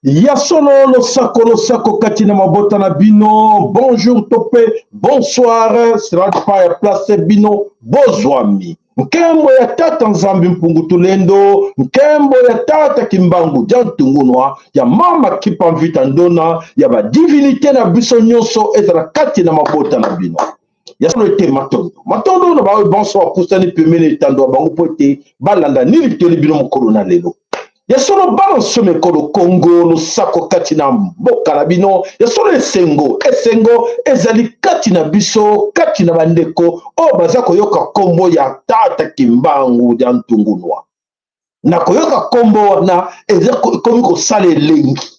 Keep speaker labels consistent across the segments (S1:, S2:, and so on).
S1: Yasolo lo sako katina mabota na bino. Bonjour topé, bonsoir. Sera pas place bino bozwami. Nkembo ya tata nzambi mpungu tulendo, nkembo ya tata kimbangu jantungunwa, ya mama kipamvita ndona, ya ba divinité na biso nyonso ezala kati na mabota na bino. Yasolo ete matondo. Matondo na bawe bonsoir kusani pemene tando bango pote balanda nili toli bino mokolo na lelo. Yasolo balance mekolo Congo no sako kati na mboka na bino. Yasolo esengo ezali kati na biso kati na bandeko o baza koyoka kombo ya tata kimbangu ya ntungunwa. Na koyoka kombo wana eza komi kosala elengi.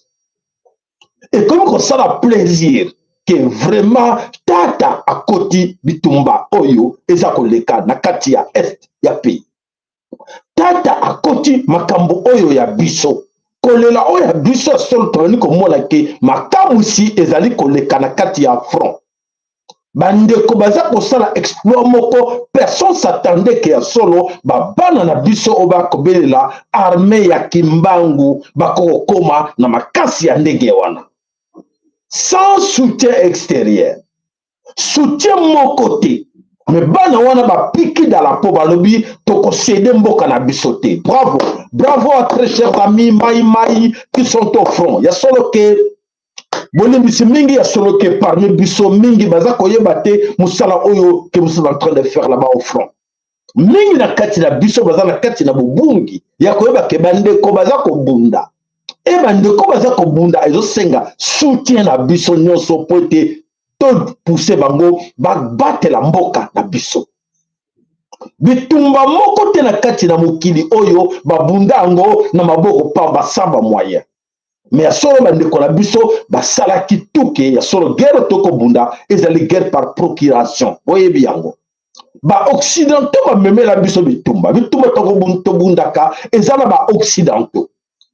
S1: Ekomi kosala plaisir que vraiment tata akoti bitumba oyo eza koleka na kati ya est ya pays. Tata akoti makambo oyo ya biso. Kolela oyo ya biso solo toni komona ke makamusi ezali koleka na kati ya front. Bandeko baza kosala exploit moko personne s'attendait que ya solo babana na biso oba kobelela armée ya kimbangu bakokoma na makasi ya ndenge wana. Sans soutien extérieur. Soutien mon côté. Mais bana wana ba piki dans la peau balobi toko céder mboka na bisoté. Bravo. Bravo à très chers amis Maï qui sont au front. Ya solo ke boni bisi mingi ya solo ke parmi biso mingi baza koyeba te musala oyo que nous sommes en train de faire là-bas au front. Mingi na kati na biso baza na kati na bubungi ya koyeba ke bandeko baza kobunda. E bandeko baza kobunda ezo senga soutien na biso nyonso po ete to pousser bango battre la mboka na biso. Bitumba moko te na kati na mokili oyo babunda ango na maboko pa basamba moyen. Mais ya solo bandeko na biso basala kituke ya solo guerre toko bunda ezali guerre par procuration. Oyebi yango. Ba occidentaux ba memela biso bitumba toko bundaka ezala ba occidentaux.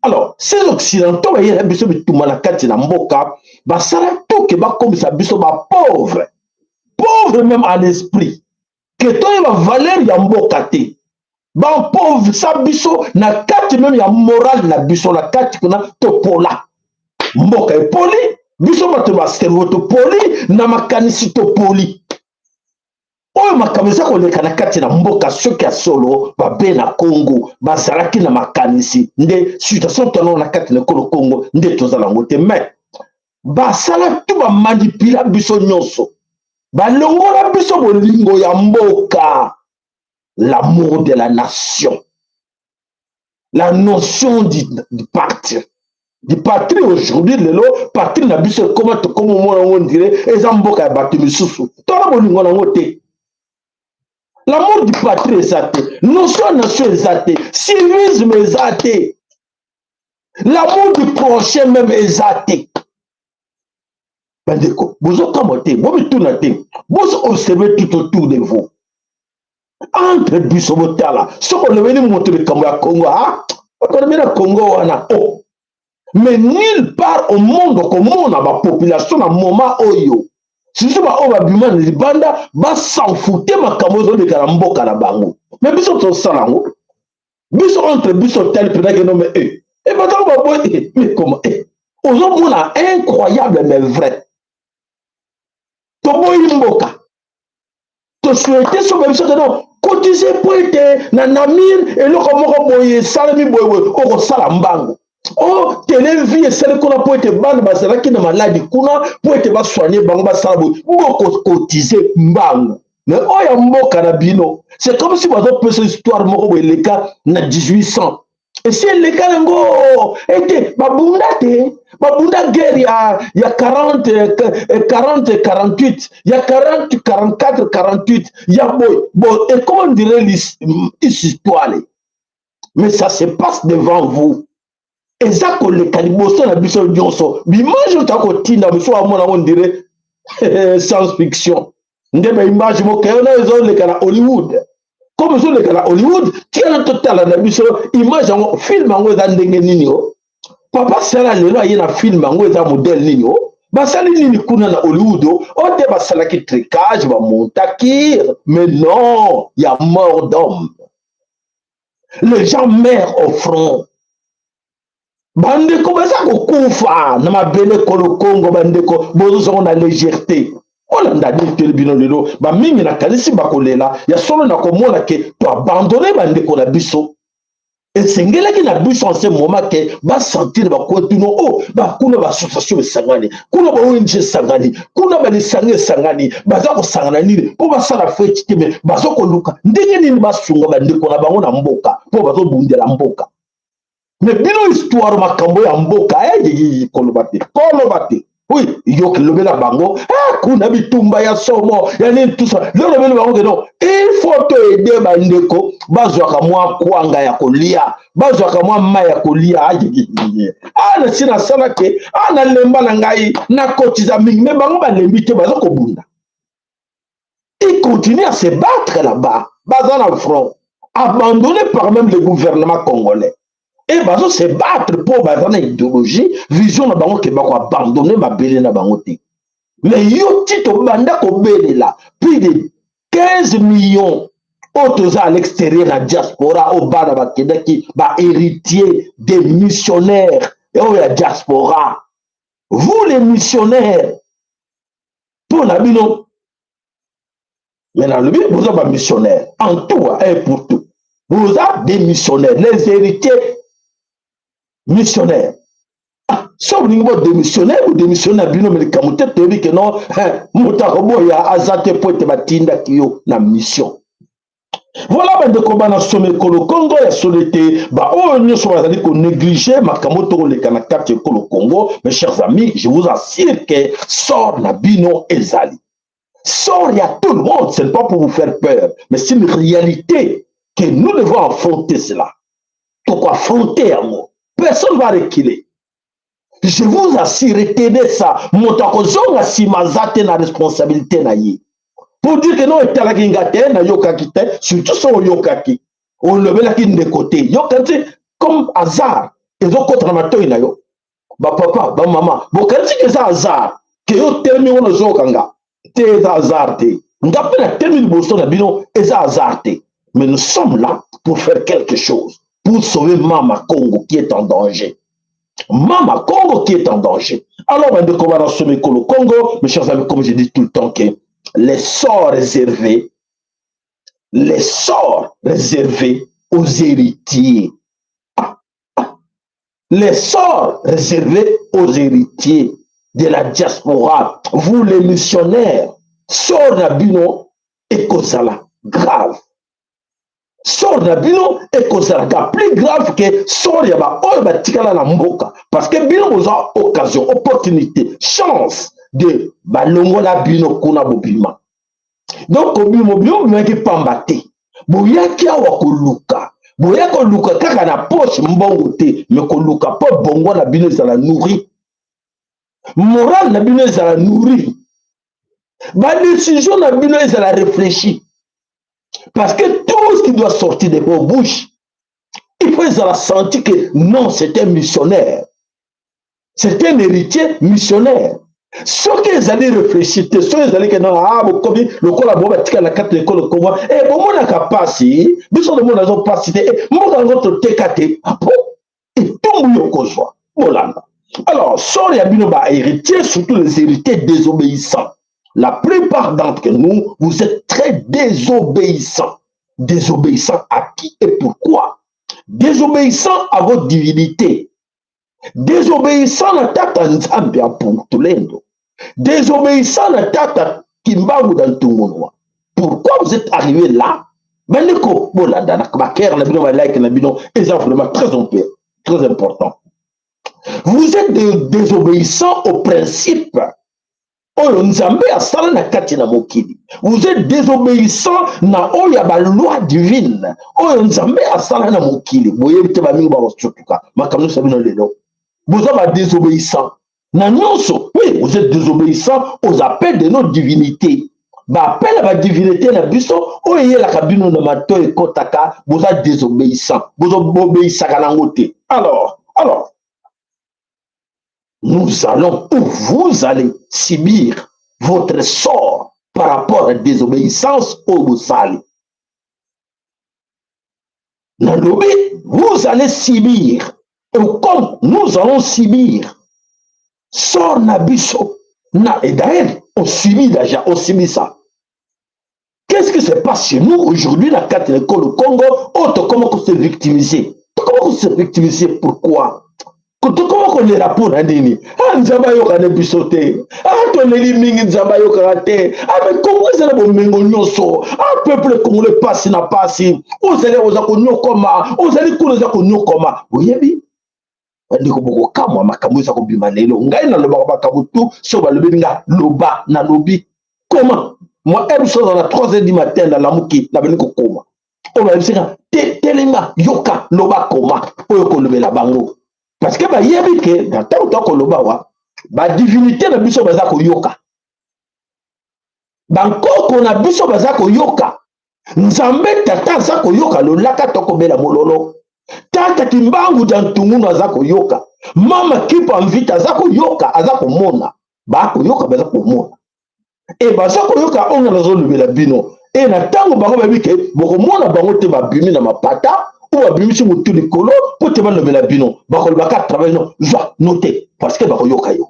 S1: Alors, ces occidentaux ba yela biso bitumba na kati na mboka basala toke ba komisa biso ba pauvre même en esprit que to ba valeur ya mboka te ba pauvre sa biso na kati même ya moral na biso na kati kuna to pola mboka e poli biso bato ba cerveau to poli na makanisi to poli oyo makamisa koleka na kati na mboka soki ya solo babe na Congo bazalaki na makanisi nde situation tono na kati na Congo nde tozala ngo te mais basala tu ba manipula biso nyonso balongola biso bolingo ya mboka, l'amour de la nation, la notion du parti. Du patrie aujourd'hui, le patrie na biso comment on dirait ezamboka ya bato misusu. Tala bolingo na ngote. L'amour du patrie ezate, notion nation ezate, civisme ezate. L'amour du prochain même ezate. Bandeko, vous okamotez, vous tournez, vous observez tout autour de vous. Entre Bissobotala, ce qu'on veut montrer le Congo, ah, on a le Congo, oh. Mais nulle part au monde, comme on a la population à un moment oyo. Si je vois au Babiman, les bandes, va s'en foutre, ma camozo de Karambo Karabango. Mais Bissot au Salango, Bissot entre Bissot tel que nous mais et maintenant, mais comment, Aujourd'hui, on a incroyable mais vrai. Tobo Imboka. To souhaiter sur même chose non. Cotiser pour être na namir et le comment boye salami boye o salambango. Oh, tene vie celle qu'on a pour être ban basala qui na maladie kuna pour être ba soigner bango ba salabo. Mboko cotiser mbango. Mais oh ya mboka na bino. C'est comme si bazo peut cette histoire moko boye le cas na 1800. Et si le cas ngo était babunda guerre il y a 40 48 il y a 40 44 48 il y a bon et comment on dirait l'histoire mais ça se passe devant vous et ça que le caliboso na biso nyonso l'image ta ko tinda biso amona on dirait science fiction ndebe image mo kayona ezo le kana Hollywood. Comme je le à Hollywood, tu as un total à la mission, image en film en haut d'un nino. Papa, c'est là, il y a un film en haut d'un modèle nino. Bah, ça, il y a Hollywood, on te va ça qui tricage, va monter, mais non, il y a mort d'homme. Les gens meurent au front. Bande, comment ça, qu'on koufa, n'a ma belle Congo, bande, bon, on a légèreté. On a dit que le bilan de l'eau, bah, mingi na kalisi bakolela, ya solo na komona ke to abandonner bande ko na biso. Et c'est ngela ki na biso en ce moment que ba sentir ba kotuno oh ba kuna ba association sangani, kuna ba ONG sangani, kuna ba lisange sangani, baza ko sangana nini, po ba sala fete kime, bazo ko luka. Ndenge nini ba sunga bande ko na bango na mboka, po bazo bundela mboka. Mais bino histoire makambo ya mboka, kolobate. Oui, yoki lobela bango, kuna bitumba ya somo, ya nini tout ça. Le lobela bango non, il faut te aider bandeko, bazwaka mwa kwanga ya kolia, bazwaka mwa ma ya kolia. Na sina sana ke, na lemba na ngai, na kotiza mingi, mais bango ba lembi te bazo kobunda. Ils continuent à se battre là-bas, bazan au front, abandonnés par même le gouvernement congolais. Et bazo se battre pour bazana idéologie, vision na bango ke bako abandonner ma belle na bango te. Mais yo tito banda ko belle là, plus de 15 millions autres à l'extérieur la diaspora au bas ba kedaki ba héritier des missionnaires et la diaspora. Vous les missionnaires pour la bino. Maintenant le but vous avez missionnaires en tout et pour tout. Vous avez des missionnaires, les héritiers missionnaire. Sauf niveau démissionnaire ou démissionnaire bino mais kamuté tebi que non mutakobo ya azate pote batinda kiyo na mission. Voilà bande ko bana somé kolo Congo ya solité ba o nyoso bazali ko négliger makamoto le kana kati kolo Congo. Mes chers amis, je vous assure que sort na bino ezali. Sort il y a tout le monde, c'est pas pour vous faire peur, mais c'est une réalité que nous devons affronter cela. Pourquoi affronter amour? Personne ne va reculer. Je vous assure, retenez ça. Motakozonga simazate na responsabilité na ye. Pour dire que non, etalaki ngate na yokaki te, surtout son yokaki. On le met là qui de côté. Yokati comme hasard. Ils ont contre ma toy na yo. Ba papa, ba maman. Bon quand c'est que ça hasard, que yo termine on zokanga. Te hasard te. Ngape na termine bosso na bino, eza hasard te. Mais nous sommes là pour faire quelque chose. Pour sauver Mama Congo qui est en danger. Mama Congo qui est en danger. Alors, on va dans ce Congo, mes chers amis, comme je dis tout le temps, que les sorts réservés aux héritiers. Les sorts réservés aux héritiers de la diaspora. Vous, les missionnaires, sort d'Abino et Kozala, grave. Sort na bino et kozalaka plus grave que sort yaba oyo batikala na mboka parce que bino boza occasion opportunité chance de balongola bino kuna bobima donc bino bimaki pamba te boyaki awa koluka boya koluka kaka na poche mbongo te mais koluka po bongo na bino ezala nourri moral na bino ezala nourri ba décision na bino ezala réfléchi. Parce que tout ce qui doit sortir de vos bouches, il faut sentir que non, c'est un missionnaire. C'est un héritier missionnaire. Ceux qui allaient réfléchir, ceux qui allaient que non, comme le collaborateur la carte de l'école, et bon, on n'a qu'à passer, mais sur le monde, on passe, et moi, dans votre TKT, et tout le monde, Molanda. Alors, sort Yabino ba héritier, surtout les héritiers désobéissants. La plupart d'entre nous, vous êtes très désobéissants. Désobéissants à qui et pourquoi? Désobéissants à votre divinité. Désobéissants à tata nzambe ya Puntulendo. Désobéissants à tata Kimbagu dans Tungunwa. Pourquoi vous êtes arrivé là? Bandeko, bolanda, nakbaker, nabino, like, nabino, c'est vraiment très important. Vous êtes désobéissants au principe. Vous êtes désobéissants na oya ba loi divine. Vous êtes désobéissants. Oui, vous êtes désobéissants aux appels de nos divinités. Ba appel à la divinité na biso, oye la kabino na mato e kotaka, vous êtes désobéissants. Vous obéissez à la ngote. Alors, nous allons, ou vous allez subir votre sort par rapport à la désobéissance au Boussali. Vous allez subir, et comme nous allons subir, sort Nabiso, et d'ailleurs, on subit déjà, on subit ça. Qu'est-ce qui se passe chez nous aujourd'hui, la carte de l'école au Congo? Comment on s'est victimisé? Comment on s'est victimisé? Pourquoi? Comment on est là pour Nadini? Ah, Nzamba Yoka bisoté. Ah, ton mingi Nzamba Yoka te. Ah, mais comment ça va mengo nyoso? Ah, peuple congolais passe na passe. Vous allez aux akonyo koma. Vous allez couler aux akonyo koma. Vous voyez? Ndiko boko kamwa makambo za kobima lelo. Ngai na loba ba kabutu so ba lobi nga loba na lobi. Comment? Moi, elle chose à la 3h du matin dans la mouki, na beniko koma. On va dire telenga yoka loba koma. Oyo ko lobe la bango. Parce que yebi ke dans tant que koloba wa ba divinité na biso baza ko yoka. Bankoko na biso baza ko yoka. Nzambe tata za ko yoka lo laka toko bela mololo. Tata kimbangu jantungu na za ko yoka. Mama kipa mvita za ko yoka aza ko mona. Ba ko yoka baza ko mona. E baza ko yoka onga na zo lubela bino. E na tango bango ba bike boko mona bango te ba bimi na mapata. Ou abimisi mutu likolo po te balobela bino bakolo baka travail non soit noté parce que bakoyoka yo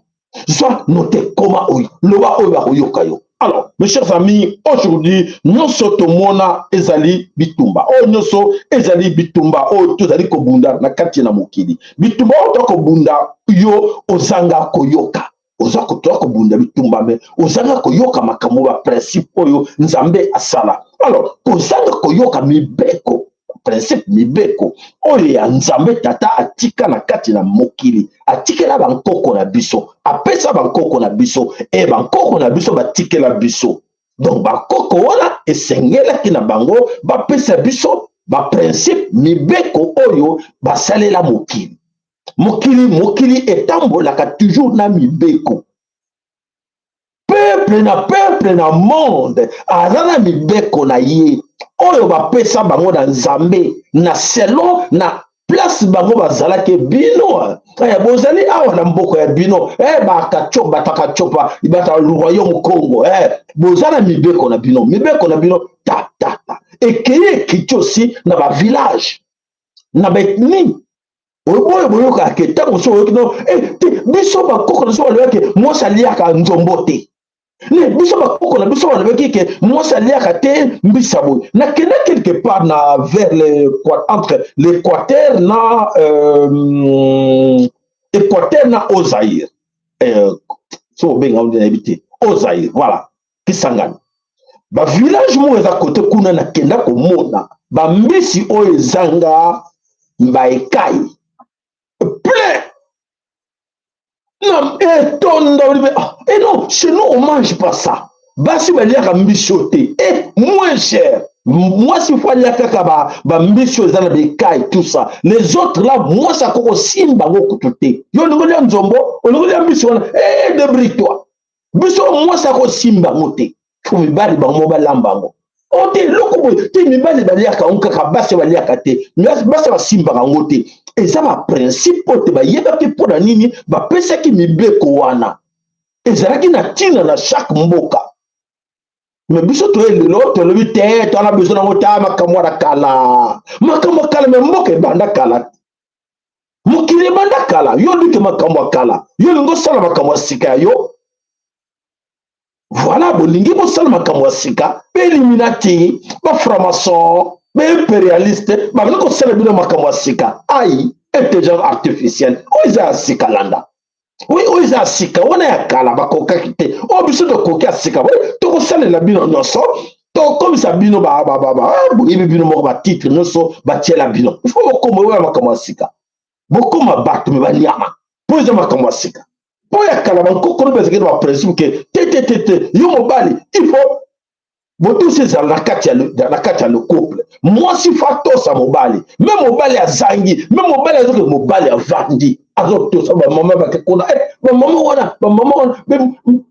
S1: soit noté comment oyo loba oyo bakoyoka yo. Alors mes chers amis, aujourd'hui nyonso tomona ezali bitumba oyo nyonso ezali bitumba oyo tozali kobunda na kati na mokili bitumba oyo tokobunda yo ozanga koyoka oza kotoka kobunda bitumba me ozanga koyoka makambo ba principe oyo nzambe asala. Alors ozanga koyoka mibeko principe mibeko oyo ya nzambe tata atika na kati na mokili atikela bankoko na biso apesa bankoko na biso e bankoko na biso batikela biso. Donc bankoko wana esengelaki na bango bapesa biso baprincipe mibeko oyo basalela mokili. Mokili etambolaka toujours na mibeko. Peuple na monde aza na mibeko na ye oyo bapesa bango na nzambe na selon na place bango bazalaki bino ya bozali awa na mboko ya bino batakacopa bata royaume Congo bozala mibeko na bino ta ekeye ekiti aussi na bavillage na baethnie oyo boyoka ke ntango so oyokino biso bakoko na biso balobaki mwasi aliaka nzombo te. Biso bakoko na biso balobaki ke mwasi aliaka te mbisa boye nakenda quelque part na vers entre l'équateur na équateur na Ozaïre so obenga onde na ebite Ozaïre voilà kisangani bavillage moko eza kote kuna nakenda komona bambisi oyo ezanga baekai plein. Non, et non, chez nous, on ne mange pas ça. Basi baliaka mbichoté. Et moins cher. Moi, si faut aller à mbisho zana bekai, tout ça. Les autres là, moi, ça koko simba ngoko tuté. Yo ngoli nzombo, ngoli mbisho wana. Débris-toi. Biso moi ça koko simba ngote. Fumi bali bango balambango. Ote loko boy, te mibali baliaka onka basi baliaka te. Basi ba simba ngote. Et ça va principe pour te bayebaki mpona nini bapesaki mibeko wana ezalaki na ntina na chaque mboka. Mais biso toyelelo tolobi te twana biso nango ta makambo ya kala me mboka ebanda kala mokili banda kala yo luke makambo kala yo lingo sala makambo sika yo voilà bolingi bosala makambo sika pe illuminati ba franc-maçon ba impérialiste ba bino kosala bino makambo sika ai intelligence artificielle oiza sika landa oui oiza sika wana ya kala bakokaki te o biso tokoki asika tokosalela bino nyonso tokomisa bino boyebi bino moko batitre nyonso batiela bino ifo bokoma oyo ya makambo ya sika bokoma bato me banyama mpo eza makambo ya sika mpo ya kala bankokolo bazekeli baprincipe ke te yo mobali ifo botusi ezala na kati ya le couple mwasi fo atosa mobali me mobali azangi me mobali azoke mobali avandi azotosa bamama bake kuna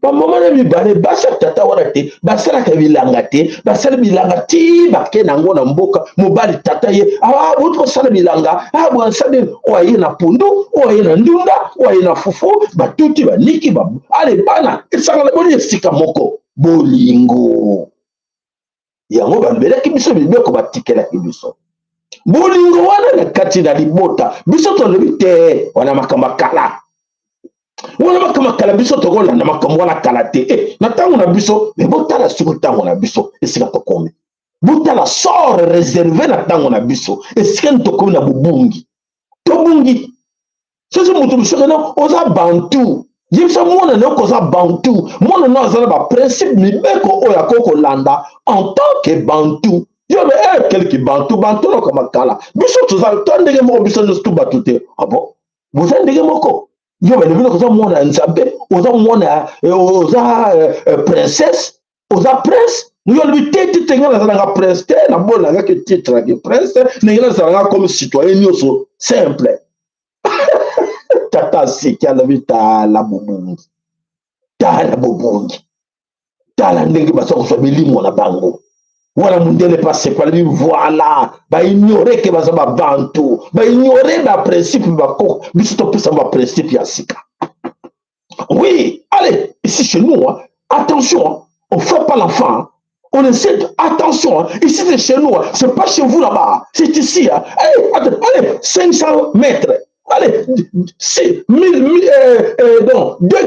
S1: bamama na mibale basala tata wana te basalaka bilanga te basala bilanga ti bake nango na mboka mobali tata ye boti kosala bilanga bwasali oaye na pundu oaye na ndunda oaye na fufu batuti baniki ale bana esangana boni esika moko bolingo yango balobelaki biso mibeko batikelaki biso bolingo wana na kati na libota biso tolobi te wana makambo kala wana makambo kala biso tokolanda makambo wana kala te na ntango na biso me botala soki ntango na biso esika tokomi botala sort réservé na ntango na biso esika tokomi na bobungi tobungi soki moto biso kena oza bantu yebisa mwana na okoza bantu mwana na aza na baprincipe mibeko oyo akoki kolanda en tant que bantu yo me quelque bantu noko makala biso toza ndenge moko biso nyonso tu bato te abo boza ndenge moko yo me lebi oza mwana ya nzambe oza mwana oza princesse oza prince yo lebi te nga nazalanga prince te nabonangaki titre yaki prince ndenge nazalanga comme citoyen nyonso simple tata siki alobi tala bobongi tala ndenge baza kozwa milimo na bango wana mundele pasepa alobi voilà baignore ke baza babantu baignore baprincipe bakoko biso topesa baprincipe ya sika oui allez ici chez nous attention on frappe pas l'enfant on essaie attention ici c'est chez nous c'est pas chez vous là-bas c'est ici allez 500 mètres allez, 2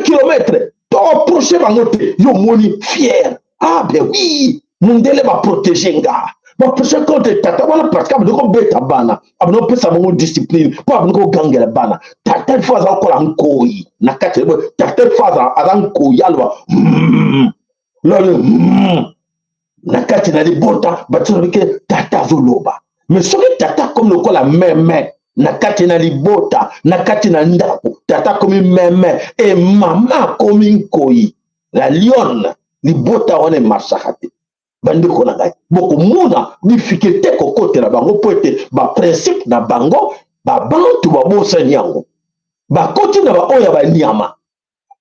S1: kilomètres, approcher Bangote, yo moni fier. Ah ben oui, Mundele va protéger nga. Va protéger contre tata, voilà parce que abno beta bana, abno pesa mon discipline, pas abno gangela bana. Tata fois encore en koi, na kate, tata fois en koi alwa. Lolo, na kate na li bota, batino ke tata zoloba. Mais ce que tata comme le la même na kati na libota na kati na ndako tata komi meme e mama komi nkoi la lionne libota wana marchaka te bandeko na ngai bokomona difficulté kokotela bango po ete baprincipe na bango babantu babosani yango bakoti na baoyo banyama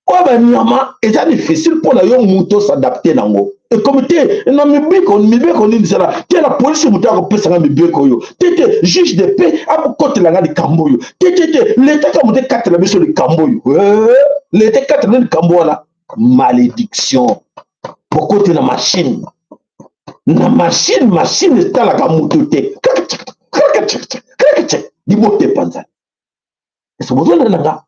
S1: oyo banyama eza difficile mpona yo mutu osadapte nango ekomite na mibeko nini sala te na polisi moto akopesanga mibeko oyo te juge de paix akokotelanga likambo oyo te leta ka moto ekatela biso likambo oyo leta ekatela likambo wana malédiction bokote na machine etalaka moto te libote epanzani eso bozolanda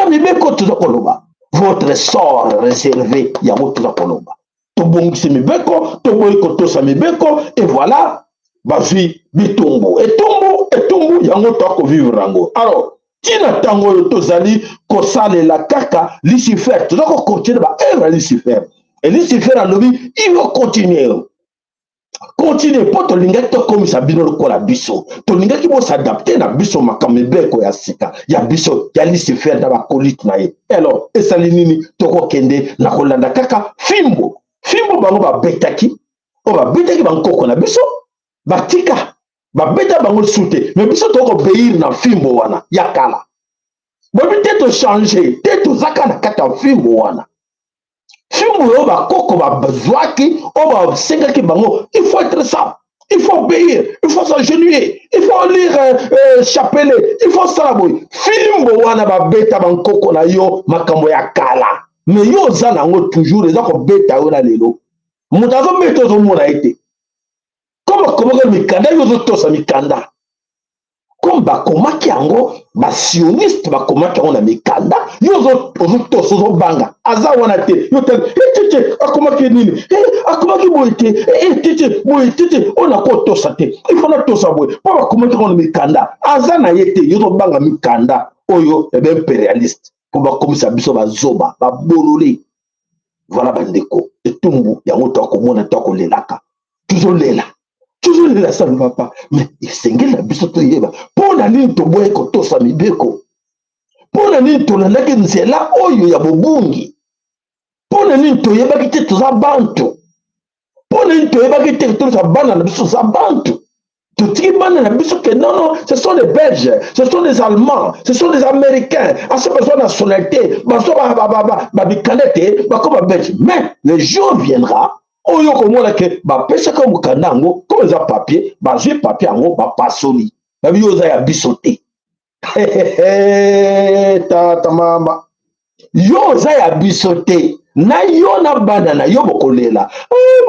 S1: mibeko toza koloba votre sort réservé yango toza koloba tobongisi mibeko toboyi kotosa mibeko et voilà bazwi bitumbu etumbu yango toakovivre yango alors tina ntango oyo tozali kosalela kaka Lucifer toza kocontinue baere ya Lucifer et Lucifer alobi il va continuer mpo tolingaki tokomisa bino lokola biso tolingaki bosadapte na biso makambo mibeko ya sika ya biso ya Lucifer na bakolite na ye alors esali nini tokokende na kolanda kaka fimbo bango babetaki bankoko na biso batika babeta bango sute me biso tokobeir na fimbo wana ya kala bobi te tochange te tozaka na kati ya fimbo wana fimbo oyo bakoko bazwaki oyo basengaki bango il faut être ça il faut obéir il faut s'agenouiller il faut lire chapelet il faut sala boye fimbo wana babeta bankoko na yo makambo ya kala me yo oza nango toujours eza kobeta yo na lelo moto azobeta ozomona ye te koma komaka mikanda yo ozotosa mikanda comme bakomaki yango basioniste bakomaki yango na mikanda yo ozotosa ozobanga aza wana te yo tala tete akomaki nini akomaki boye te tete boye tete oyo nakotosa te ifo natosa boye mpo bakomaki yango na mikanda aza na ye te yo ozobanga mikanda oyo impérialiste mpo bakomisa biso bazoba babolole voilà bandeko etumbu yango toakomona toakolelaka tozolela ça ne va pas. Mais esengeli na biso toyeba mpo na nini toboye kotosa mibeko mpo na nini tolandaki nzela oyo ya bobungi mpo na nini toyebaki te toza bantu mpo na nini toyebaki te toza bana na biso toza bantu totiki bana na biso ke non ce sont des Belges ce sont des Allemands ce sont des Américains ase bazwa nationalité bazwa babikanda te bakoma Belge mais le jour viendra oyo komona ke bapesaka mokanda yango comme eza papier bazwi papier yango bapasoli babi yo oza ya biso te tata mama yo oza ya biso te na yo na bana na yo bokolela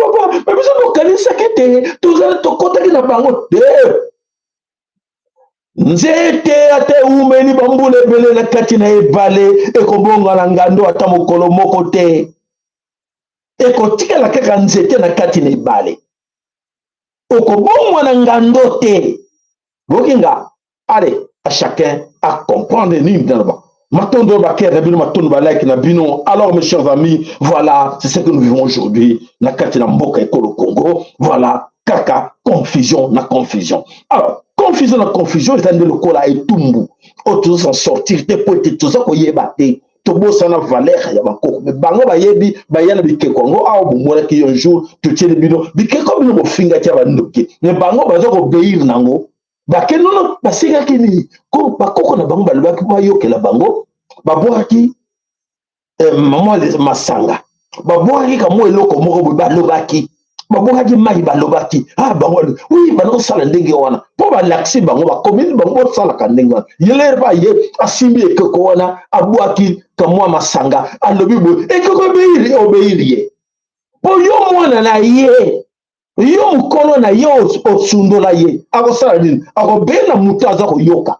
S1: papa babiso tokanisaki te tozali tokotaki na bango te nzete ate umeli bambula ebele na kati na ebale ekobonga na ngando ata mokolo moko te ekotikala kaka nzete na kati na ebale okobongwa na ngando te bokinga allez à chacun à comprendre nini dans matondo bakere bino matondo ba like na bino. Alors mes chers amis, voilà c'est ce que nous vivons aujourd'hui na kati na mboka ekolo Congo. Voilà kaka confusion na confusion. Alors confusion na confusion ezande lokola etumbu oto s'en sortir te po te toza koyeba te tobosa na valeur ya bakoko mais bango bayebi bayana bikeko ngo awo bomona ki un jour totiele bino bikeko bino bofinga tia bandoki mais bango baza ko beir nango bake nono basingaki nini ko bakoko na bango balobaki bayokela bango babwaki mama masanga babwaki kamo eloko moko boye balobaki babwaki mai balobaki bango oui bango sala ndenge wana po balaksi bango bakomini bango salaka ndenge wana yele ba ye asimbi ekeko wana abwaki kamo masanga alobi boye ekeko beiri obeiri ye po yo mwana na ye yo mokolo na ye osundola ye akosala nini akobela moto aza koyoka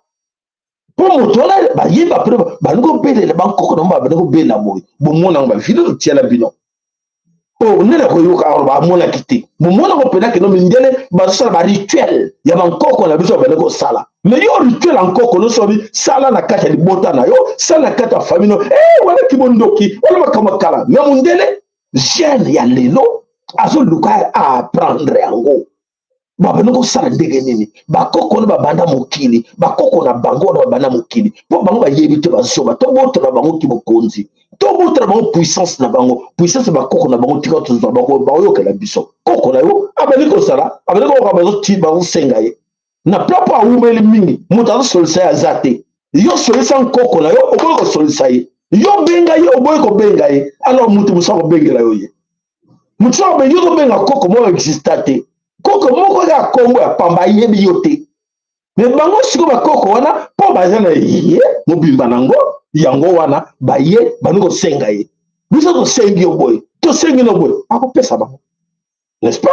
S1: mpo moto wana bayeba pre balingi kobelela bankoko nango balingi kobela boye bomona yango bavile totiala bino nene koyoka alo bamonaki te bomona ngo mpenaki no mindele bazosala barituel ya bankoko na biso balingi kosala mais yo rituel ya nkoko nosobi sala na kati ya libota na yo sala na kati ya famille no wanaki bondoki wana makambo kala me mondele jeune ya lelo azoluka apprendre yango babana kosala ndenge nini bakoko na babanda mokili bakoko na bango na babanda mokili mpo bango bayebi te bazoba tobotela bango ki bokonzi tobotela bango puissance na bango puissance bakoko na bango tika tozwa bango baoyokela biso koko na yo abandi kosala abandi kokoka bazosenga ye na plapo awumeli mingi moto azosolisa ye aza te yo solisa nkoko na yo oboyi kosolisa ye yo benga ye oboyi kobenga ye alors moto mosu akobengela yo ye moto so abengi ozobenga koko moko exista te koko moko ya Kongo ya pamba yebi yo te me bango siko bakoko wana mpo baza na ye mobimba nango yango wana baye bandi kosenga ye biso tosengi yo boye tosengi no boye akopesa bango n'est-ce pas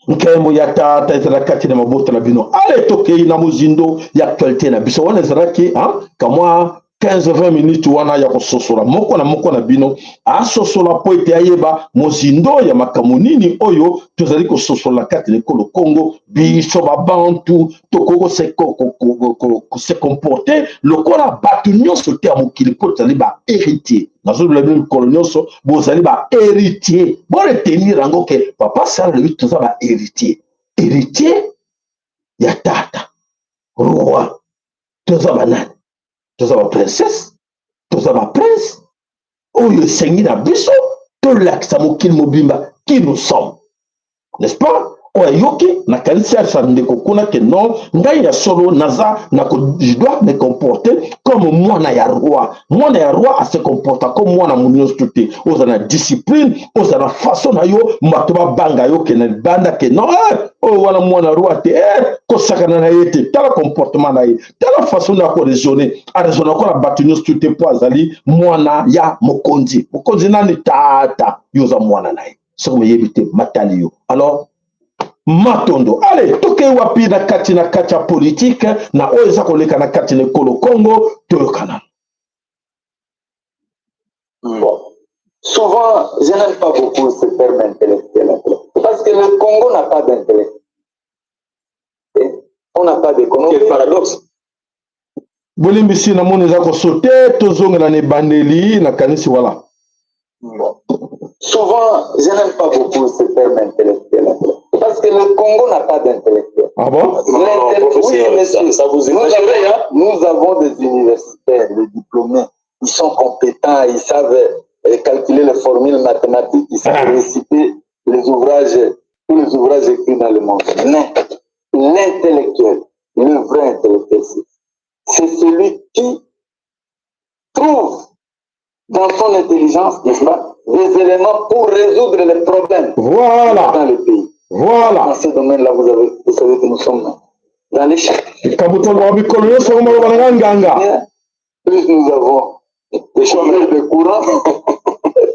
S1: nkembo ya tata ezala kati na mabota na bino ale tokei na mozindo ya actualité na biso wana ezalaki kamwa 15-20 minutes wana ya kososola moko na bino asosola po ete ayeba mozindo ya makambo nini oyo tozali kososola kati na ekolo Congo biso babantu tokoko se comporter lokola bato nyonso te ya mokili po tozali bahéritier nazoloba bino mikolo nyonso bozali bahéritier boretenir yango ke papa sala lebi toza bahéritier héritier ya tata roi toza banani toza ba princesse toza ba prince oyo esengi na biso tolakisa mokili mobimba qui nous sommes, n'est-ce pas? Oyoki na kanisa ya ndeko kuna ke non ngai ya solo naza je dois me comporter comme mwana ya roi. Mwana ya roi a se comporta comme mwana munyo tuté. Oza na discipline, oza na façon na yo matoba banga yo ke na banda ke non wana mwana roi te ko sakana na yete tala comportement na ye tala façon na ko raisonner a raisonner ko na batunyo tuté po azali mwana ya mokonzi. Mokonzi nani tata yoza mwana na ye. So yebite matali yo. Alors matondo. Allez, toke wapi na kati ya politique na oeza koleka na kati na Kolo Congo toyokana.
S2: Bon. Souvent, je n'aime pas beaucoup ce terme intellectuel. Parce que le Congo n'a pas d'intellect. On n'a pas d'économie. Quel paradoxe.
S1: Bolimbisi na moni za ko sauter tozongela ne bandeli na kanisi wala.
S2: Bon. Souvent, je n'aime pas beaucoup ce terme intellectuel. Parce que le Congo n'a pas d'intellectuel.
S1: Ah bon?
S2: Oui, monsieur, ça vous imagine. Nous avons des universitaires, des diplômés. Ils sont compétents, ils savent calculer les formules mathématiques, ils savent réciter les ouvrages, tous les ouvrages écrits dans le monde. Mais l'intellectuel, le vrai intellectuel, c'est celui qui trouve dans son intelligence, n'est-ce pas, des éléments pour résoudre les problèmes dans le pays.
S1: Voilà.
S2: Dans ce domaine-là, vous savez que nous sommes dans l'échec. Plus nous avons des chômeurs de courant,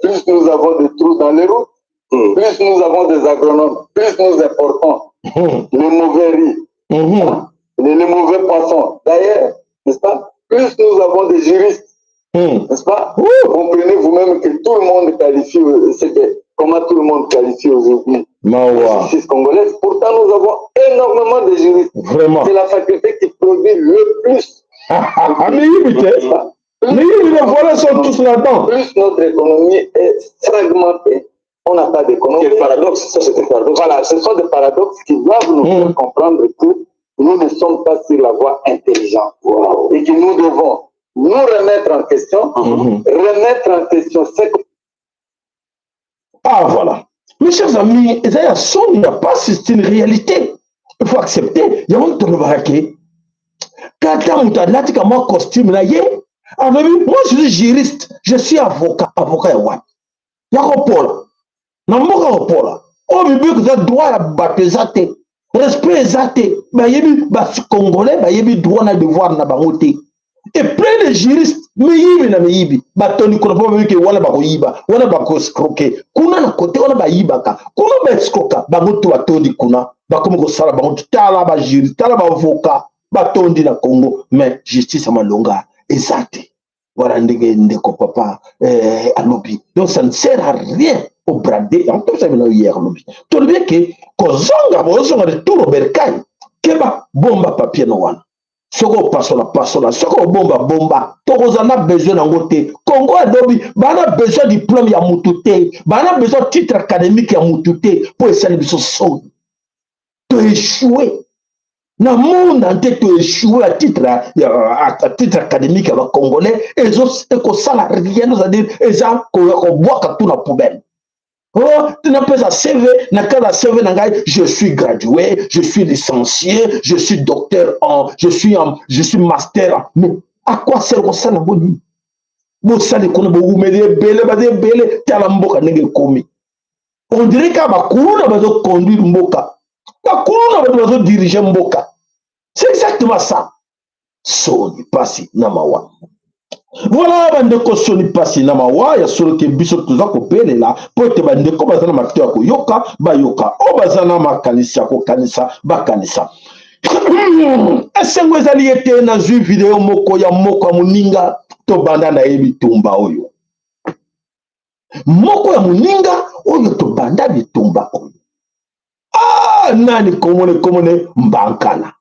S2: plus nous avons des trous dans les routes, plus nous avons des agronomes, plus nous importons les mauvais riz, les mauvais poissons. D'ailleurs, n'est-ce pas? Plus nous avons des juristes, n'est-ce pas? Comprenez vous-même que tout le monde qualifie, comment tout le monde qualifie aujourd'hui la justice congolaise. Pourtant, nous avons énormément de juristes.
S1: Vraiment.
S2: C'est la faculté qui produit le plus.
S1: Mais voilà, sont tous là-dedans.
S2: Plus notre économie est fragmentée, on n'a pas d'économie. Quel paradoxe, ça c'est un paradoxe. Voilà, ce sont des paradoxes qui doivent nous faire comprendre que nous ne sommes pas sur la voie intelligente. Et que nous devons nous remettre en question,
S1: Ah voilà. Mes chers amis, il n'y a pas, c'est une réalité. Il faut accepter. Il y a un truc baraqué. Quand tu as un costume là, moi je suis juriste, je suis avocat et what? Yakopola. Namoka opola. Oh bibi que ça droit à baptiser. Respect zate. Ba yebi ba congolais, ba yebi droit na devoir na bangote. Et plein de juristes, mais yibi. Ba toni kono pa que wala ba ko yiba, wala ba ko scroquer. Kuna na côté wala ba yibaka. Kuna ba scroquer, ba moto ba toni kuna. Ba comme ko sala ba moto tala ba juriste, tala ba avocat. Batondi na Congo, mais justice à Malonga, exact. Voilà, ndeko papa, alobi. Donc ça ne sert à rien au brader. En tout cas, ça vient hier, alobi. Tu le que, kozonga, bozonga de tout le bercail, keba, bomba papier no one. Soko pasola, soko bomba. Tokozana besoin d'angote. Congo adobi, bana besoin de diplôme ya mutute, bana besoin de titre académique ya mutute, pour essayer de se sauver. Tu échoué. Dans le monde entier, tu échoué à titre académique avec Congolais, et ils ont rien, c'est-à-dire, ils ont boit tout dans la poubelle. Oh, tu n'as pas un CV, je suis gradué, je suis licencié, je suis docteur je suis master. Mais à quoi sert ça la bonne? On dirait qu'il va conduire Mboka. Il va diriger Mboka. C'est exactement ça. Soni pasi namawa. Voilà, bandeko soni pasi namawa. Ya solo ke biso tuza ko pele la. Pote bandeko bazana mateo ko yoka, ba yoka. O bazana makanisa ko kanisa, ba kanisa. Esengo ezali ete na zui video moko ya muninga to banda na yebi tumba oyo. Moko ya muninga oyo to banda bitumba oyo. Ah, nani komone mbankana.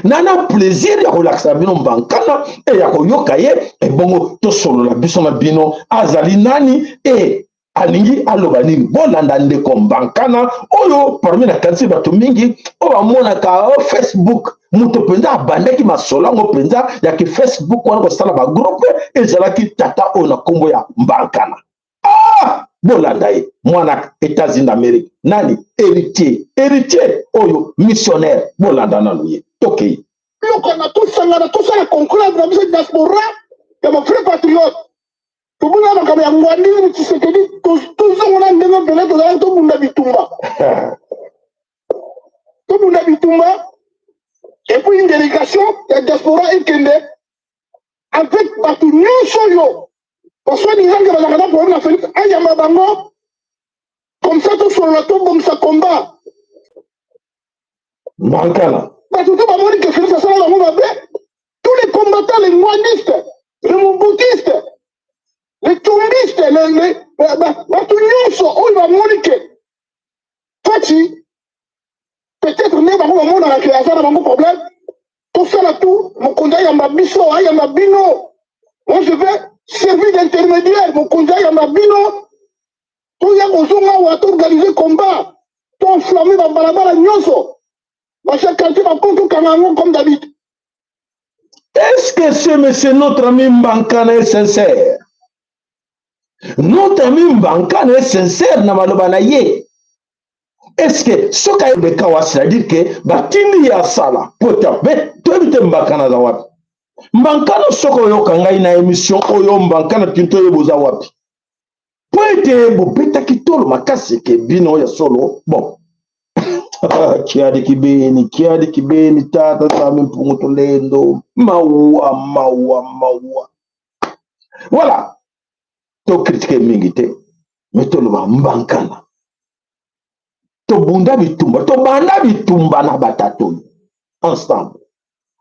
S1: Nana plaisir ya kolakisa bino mbankana e ya koyoka ye e bongo to solo la biso na bino azali nani e alingi aloba nini bolanda ndeko mbankana oyo parmi na kanisi bato mingi o bamonaka Facebook muto penza abandaki masolo yango penza ya ki Facebook wana kosala ba groupe ezalaki tata oyo na kombo ya mbankana. Ah, bolanda ye mwana États-Unis d'Amérique nani héritier oyo missionnaire bolanda nanu ye toke
S3: lokana tosangana tosala conclave na biso diaspora ya bafrai patriote tobuna makambo ya ngwandini Tshisekedi tozongona ndenge pele tozalaki tobunda bitumba et puis une délégation ya diaspora ekende avec bato nyonso oyo baswani-nzange bazalaka na problème na Félix ayamba bango comme ça tosolola tobomisa combat
S1: Mankana.
S3: Tous les combattants, les moinistes, les mouboutistes, les toumbistes, peut-être même dans la création de mon problème, tout ça là tout, mon conjoint y a ma biso, y a ma bino. Moi je vais servir d'intermédiaire, mon conjoint y a ma bino. Tout y a besoin de organiser combat, tout enflammer dans balabala nyoso. Parce que quand tu vas contre Cameroun comme d'habitude.
S1: Est-ce que ce monsieur, notre ami Mbankana est sincère? Notre ami Mbankana est sincère na malobana ye. Est-ce que ce qu'il y a de cas, c'est-à-dire que Batini ya sala, potabe, tu habites Mbankana zawapi. Mbankana soko yo kangai na émission oyo Mbankana tinto yo bozawapi. Poete bo beta kitolo makasi ke bino ya solo. Bon. Kiadi kibeni tata sami mpunguto lendo maua. Voilà. To critiquer mingite. Mais to lo Mbankana. To bunda bitumba, to banda bitumba na batato ensemble.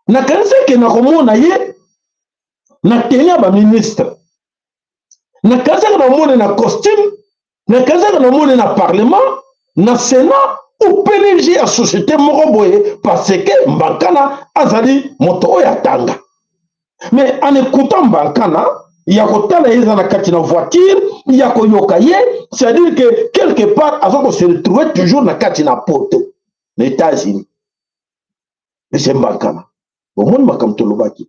S1: Na kanse ke na komona ye na tenya ba ministre. Na kanse ke na mona na costume, na kanse ke na mona na parlement, na sénat ou PDG à société moko boye parce que Mbankana azali moto oya tanga. Mais en écoutant Mbankana, il y a kotala yeza na kati na voiture, il y a koyoka ye, c'est-à-dire que quelque part azoko se retrouver toujours na kati na poto les États-Unis. Mais c'est Mbankana. Au monde makam tolobaki.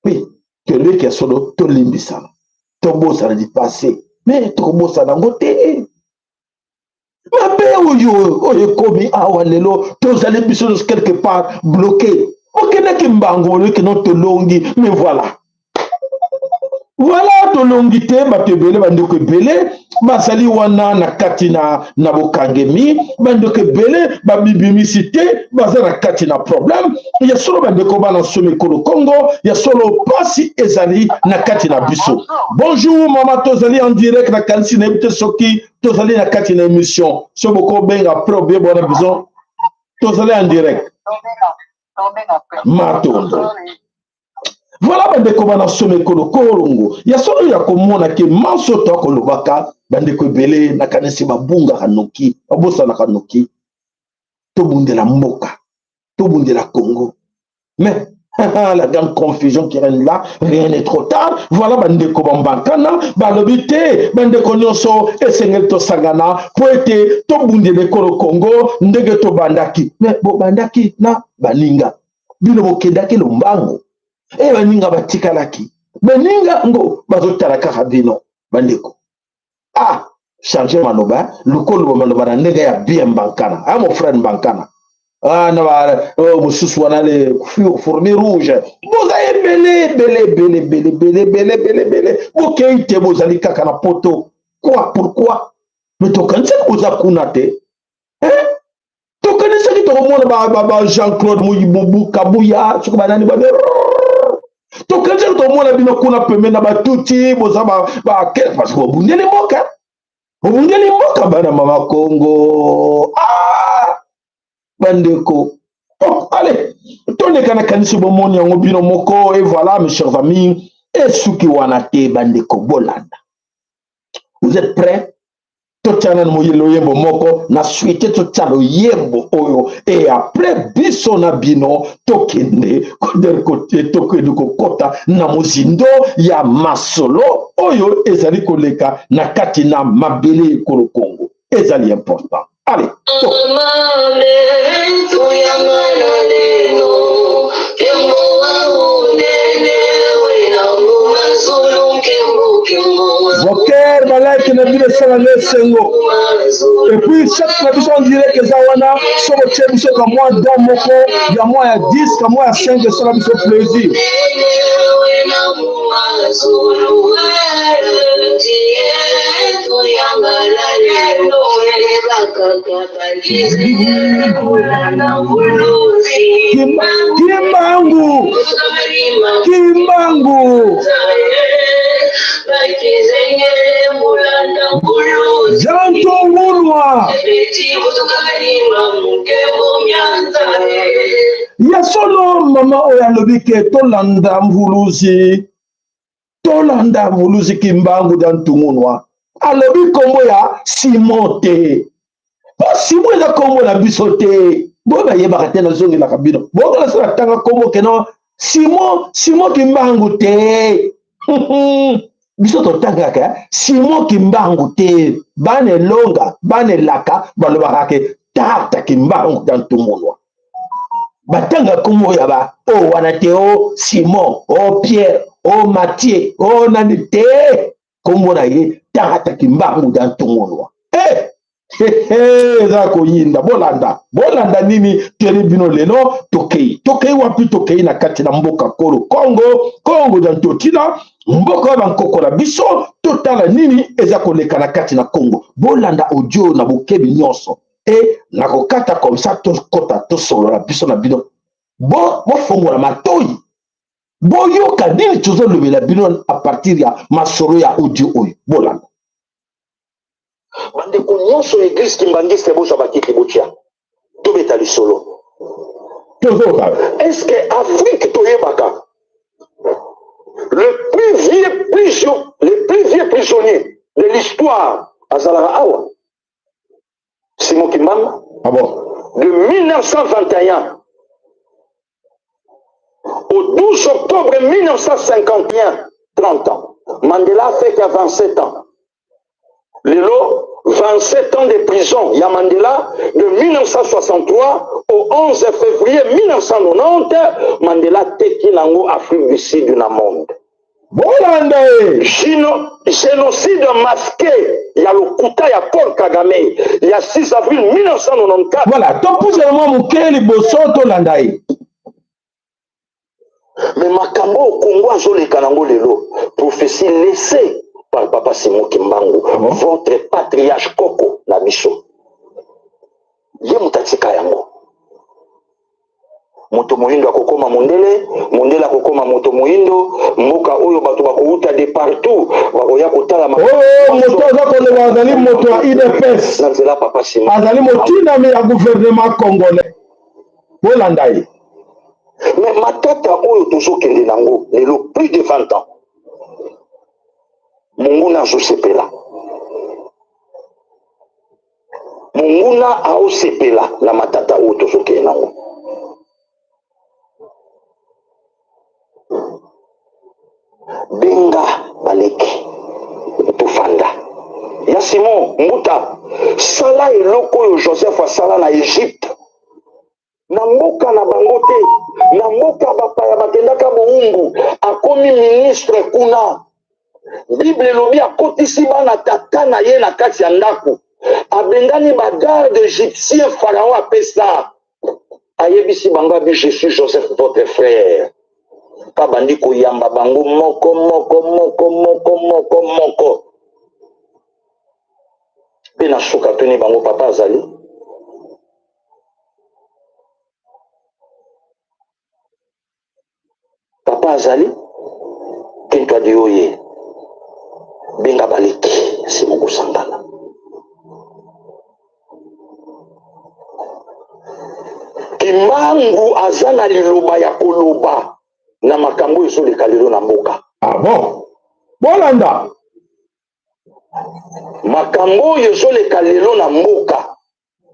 S1: Oui, que lui qui a solo to limbisana. To bossa na di passé. Mais to bossa na ngote. Mabe oyo komi awa lelo to zali biso quelque part bloqué. Okena ki mbango le ki no to longi, mais voilà. Voilà tolongité batebele bandoko ebele basali wana na kati na bokangemi bandoko ebele babibimisité baza na kati na problème ya solo bandeko bana somi kolo Congo ya solo pasi ezali na kati na biso. Bonjour mama tozali en direct na kanisi na ebite soki tozali na kati na émission so boko benga après obie bona biso tozali en direct matondo. Voilà bandeko bana some kolo korongo ya solo ya komona ke manso to kolobaka bandeko ebele na kanisi babunga kanoki babosa na kanoki to bundela mboka to bundela Congo mais la grande confusion qui règne là, rien n'est trop tard. Voilà bandeko Mbankana balobite bandeko nyonso esengel to sangana poete to bundele kolo Congo ndege to bandaki mais bo bandaki na baninga bino bokendaki lombango. E baninga batikalaki baninga ngo bazotala kaka bino bandeko changer manoba lukolo manoba na ndenge ya bien Mbankana mon frère Mbankana na ba mususu wana le fourmi rouge boza belé bokeite bozali kaka na poto quoi pourquoi mais tokanisa boza kuna te tokanisa ki tokomona ba Jean-Claude Muyibubu Kabuya soko banani ba to quand tu as bino kuna pembe na batuti boza ba parce que obundeli mboka bana mama Congo bandeko allez toneka na kanisi bomoni yango bino moko et voilà mes chers amis et suki wana te bandeko bolanda. Vous êtes prêts? Totiana moyelo yembo moko na suite totalo yembo oyo et après biso na bino tokende koder côté tokende kokota na mozindo ya masolo oyo ezali koleka na kati na mabele kolo Congo ezali important. Allez Boker balaki na bile sala le sengo. Et puis chaque tradition dirait que zawana sobo tchebi so ka moi dans moko ya moi ya 10 ka moi ya 5 de sala biso plaisir. Kimbangu Janto Wulu noir. Ya solo mama oya lobike tolanda mvuluzi. Tolanda mvuluzi kimbangu dan tumunwa. Alobi kombo ya Simote. Ba Simo eza kombo na biso te. Boba yebaka te na zongi na kabino. Boba sala tanga kombo keno Simo kimbangu te. Biso totangaka Simo kimbangu te. Bane longa, bane laka, balobaka ke tata kimbangu dan tumunwa. Batanga kombo ya ba o wana te o Simon, o Pierre, o Mathieu, o nani te. Kombo na ye tata kimbangu dan tumunwa. Eza koyinda bolanda nini teri bino lelo tokei wapi tokei na kati na mboka kolo Kongo dan totina mboka bankoko na biso totala nini eza koleka na kati na Kongo bolanda audio na bokebi nyonso na kokata comme ça tokota tosolola biso na bino bofongola matoi boyoka nini tozolobela bino a partir ya masolo ya audio oyo bolanda
S3: bande ko nyonso église kimbangiste bozwa bakiti botia tobeta lisolo est-ce que Afrique toyebaka le plus vieux prisonnier de l'histoire azalaka awa Simon Kimbangu de 1921 au 12 octobre 1951 30 ans Mandela a fait qu'à 27 ans Lelo, 27 ans de prison. Il y a Mandela de 1963 au 11 février 1990. Mandela teki nango Afrique du Sud du monde. Génocide masqué. Il y a le Kouta, il y a Paul Kagame. Il y a 6 avril 1994.
S1: Voilà, tout pour moi, Moukeli Bosoto Landaï.
S3: Mais Makambo au Congo a joué les Kanango Lelo. Prophétie laissée. Par Papa Simon Kimbangu, votre patriarche Koko Nabiso. Ye mutatika yango. Moto Mohindo akokoma Mondele, Mondele akokoma Moto Mohindo, mboka oyo bato bakouta de partout, bakoya kotala
S1: moto azakole bazali moto ya IDPS.
S3: Nanzela Papa Simon.
S1: Azali motina me ya gouvernement congolais. Bolanda ye.
S3: Mais matata oyo tozokende nango, lelo plus de 20 ans. Munguna azosepela Munguna aosepela na matata oyo tozokende nango benga baleki tofanda ya Simon Mbuta sala eloko oyo Joseph asala na Egypte na mboka na bango te na mboka bapaya bakendaka boumbu akomi ministre kuna Bible lobi akotisi bana tata na ye na kati ya ndako abengani bagarde égyptien pharaon apesa ayebisi bango abi je suis Joseph votre frère pa bandi koyamba bango moko pe na suka toni bango papa azali kentwa di oye benga baleki Simon Kusangana Kimbangu azana liloba ya koloba na makambo ezoleka lelo na mboka.
S1: Ah bon? Bolanda
S3: makambo ezoleka lelo na mboka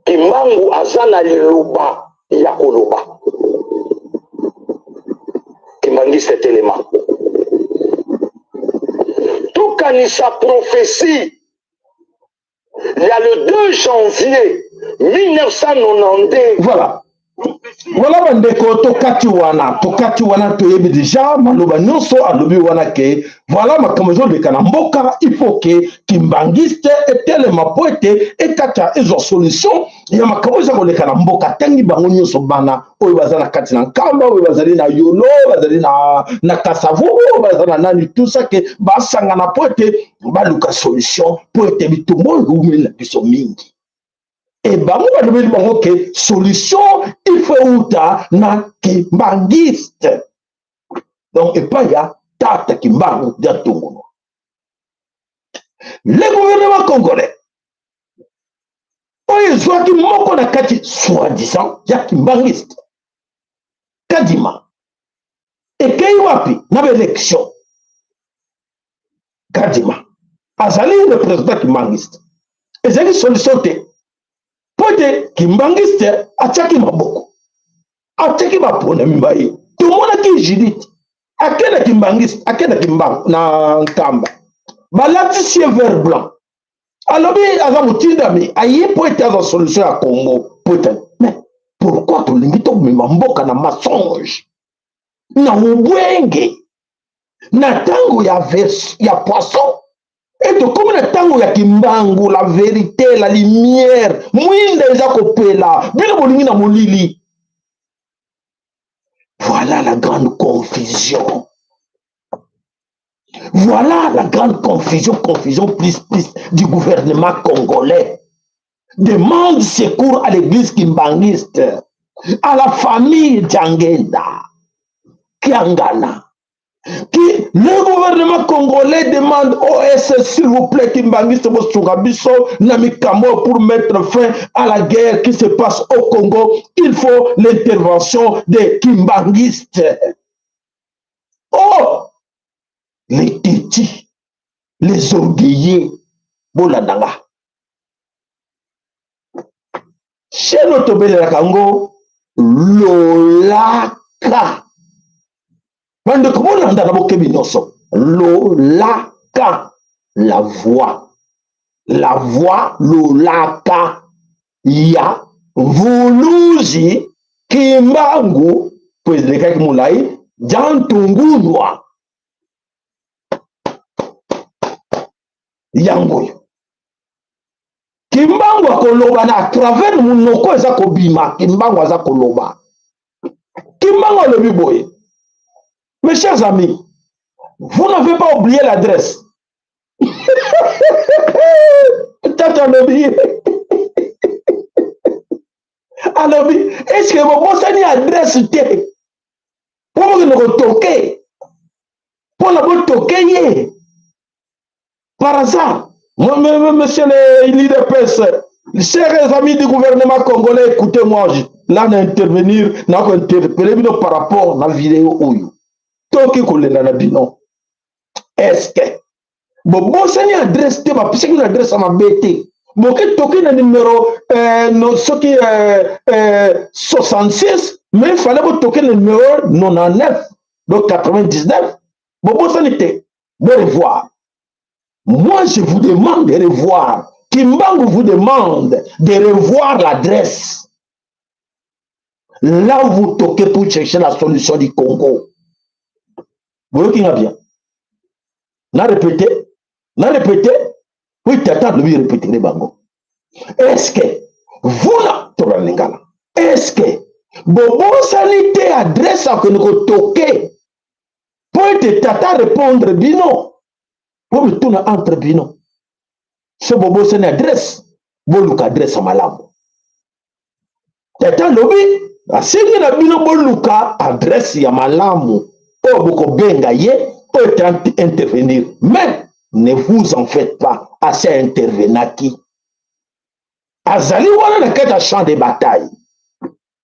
S3: Kimbangu azana liloba ya koloba Kimbangiste telema sa prophétie il y a le 2 janvier 1992
S1: voilà bandeko tokati wana toyebi déjà maloba nyonso alobi wana ke voilà makambo ezoleka na mboka il faut ke Kimbangiste etelema po ete ekata ezwa solution ya makambo eza koleka na mboka tangi bango nyonso bana oyo baza na kati na nkamba oyo bazali na yolo bazali na kasavu oyo baza na nani tout ça ke basangana po ete baluka solution po ete bitumba oyo eumeli na biso mingi. Et bango balobeli bango ke solution il faut uta na Kimbangiste. Donc epai ya tata Kimbangu dia Tongono. Le gouvernement congolais oyo ezwaki moko na kati soi-disant ya kimbangiste kadima ekei wapi na baélection kadima azali le président kimbangiste ezalaki solution te mpo te kimbangiste atiaki maboko atiaki bapona mimbai tomonaki judith akenda kimbangiste akenda kimbango na nkamba balatisi ye vert blanc alobi aza motindami aye mpo ete aza solution ya congo mpo ete mais pourquoi tolingi tomema mboka na mensonge na ubwenge na ntango ya poisson et tokomi na ntango ya kimbangu la vérité la lumière mwinda eza kopela bino bolingi na molili. Voilà la grande confusion. Voilà la grande confusion plus du gouvernement congolais. Demande secours à l'église kimbangiste, à la famille Djangenda, Kiangana. Le gouvernement congolais demande OS, s'il vous plaît, Kimbangiste Bosugabiso, Namikamo, pour mettre fin à la guerre qui se passe au Congo. Il faut l'intervention des Kimbangistes. Oh! Les tétis, les orgueillés, Boladanga. Chez notre belle Kango, Lolaka. Lolaka, la voix, Lolaka, ya, Vuluzi, Kimbangu, pues le kaki moulai, Jantungunwa, Yangoyo. Kimbangu akoloba na travers munoko eza kobima, Kimbangu aza koloba. Kimbangu le biboye. Mes chers amis, vous n'avez pas oublié l'adresse. Alors, est-ce que vous pensez une adresse pour vous le toquer? Pour le toquer, par hasard. Moi, monsieur le leader PS, chers amis du gouvernement congolais, écoutez-moi, là, d'intervenir, d'interpeller par rapport à la vidéo. Toki kolenda na bino. Est-ce que bon ça ni adresse te ba pise une adresse à ma BT. Bon que toki na numéro no soki 66 mais il fallait que toki le numéro 99 donc 99. Bon ça ni te. Bon revoir. Moi je vous demande de revoir. Kimbangu vous demande de revoir l'adresse. Là où vous toquez pour chercher la solution du Congo. Vous voyez qui bien. N'a répété. Oui, tata lui répéter les bango. Est-ce que vous là, est-ce que Bobo sanité adresse à que nous toquer pour être tata répondre bino. Vous me tournez entre bino. Ce Bobo sanité adresse. Vous adresse à malam. Tata lobby. Si vous avez bino boluka adresse à malamu. Oh, beaucoup benga ye, peut intervenir. Mais ne vous en faites pas à ces intervenants qui. Azali wana na kati na champ de bataille.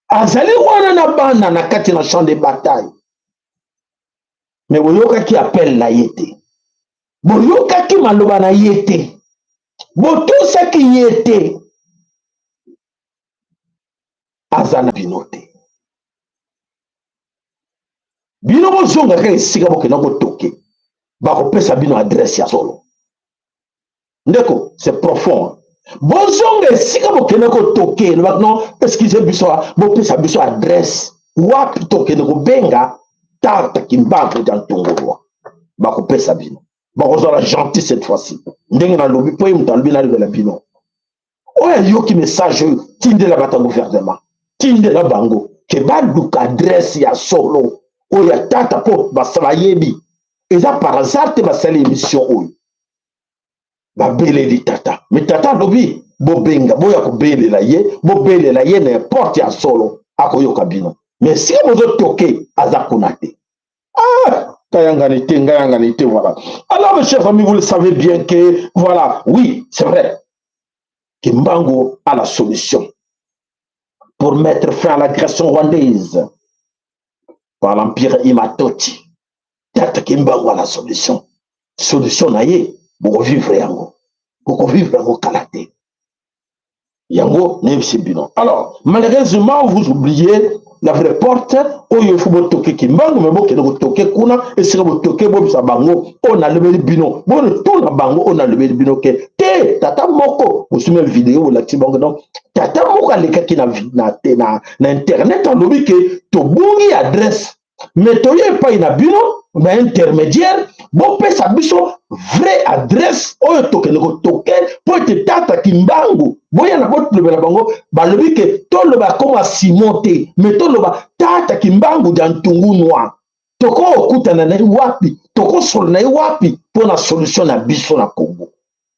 S1: Azali wana na bana na kati na champ de bataille. Mais boyoka qui appelle la yete. Boyoka qui maloba na yete. Botusa ki yete. Azana binote. Bino bozonga ka esika bokena kotoke bakopesa bino adresse ya solo ndeko c'est profond bozonga esika bokena kotoke non excusez biso bopesa biso adresse wapi tokena kobenga tata Kimbangu dans Tongolwa bakopesa bino bakozala gentil cette fois-ci ndenge na lobi po mutu alobi na libela bino oya yoki message tindela bata gouvernement tindela bango ke baluka adresse ya solo oya tata po basala yebi eza par hasard te basala émission oyo babele di tata mais tata lobi bobenga boya kobelela ye bobelela ye n'importe ya solo akoyoka bino mais si bozo toke aza kuna te ngayangani te voilà. Alors mes chers amis, vous le savez bien que voilà, oui c'est vrai Kimbangu a la solution pour mettre fin à l'agression rwandaise par l'empire Imatoti. Tata Kimbangu a la solution. Solution naye, pour vivre yango. Pour vivre yango kalate. Yango, n'est-ce pas. Alors, malheureusement, vous oubliez la vraie porte, où il faut toquer Kimbangu, mais bon, qu'il faut toquer Kuna, et si vous toquez Bob Sabango, on a levé le bino. Bon, tout le bango, on a levé le bino. Té, tata moko, vous souvenez une vidéo, la Tibango, donc, tata moko, les cas qui na internet, en lobby, que to bungi adresse, mais to yé pas une bino, mais intermédiaire, bon, pe sa biso, vraie adresse, où toquer le toquer, pour te tata Kimbangu. Boya na bot le bango ba lobi ke to le ba comme simonté mais to le ba tata Kimbangu dans tungu noir toko okutana na wapi toko sol na wapi pour la solution na biso na Congo,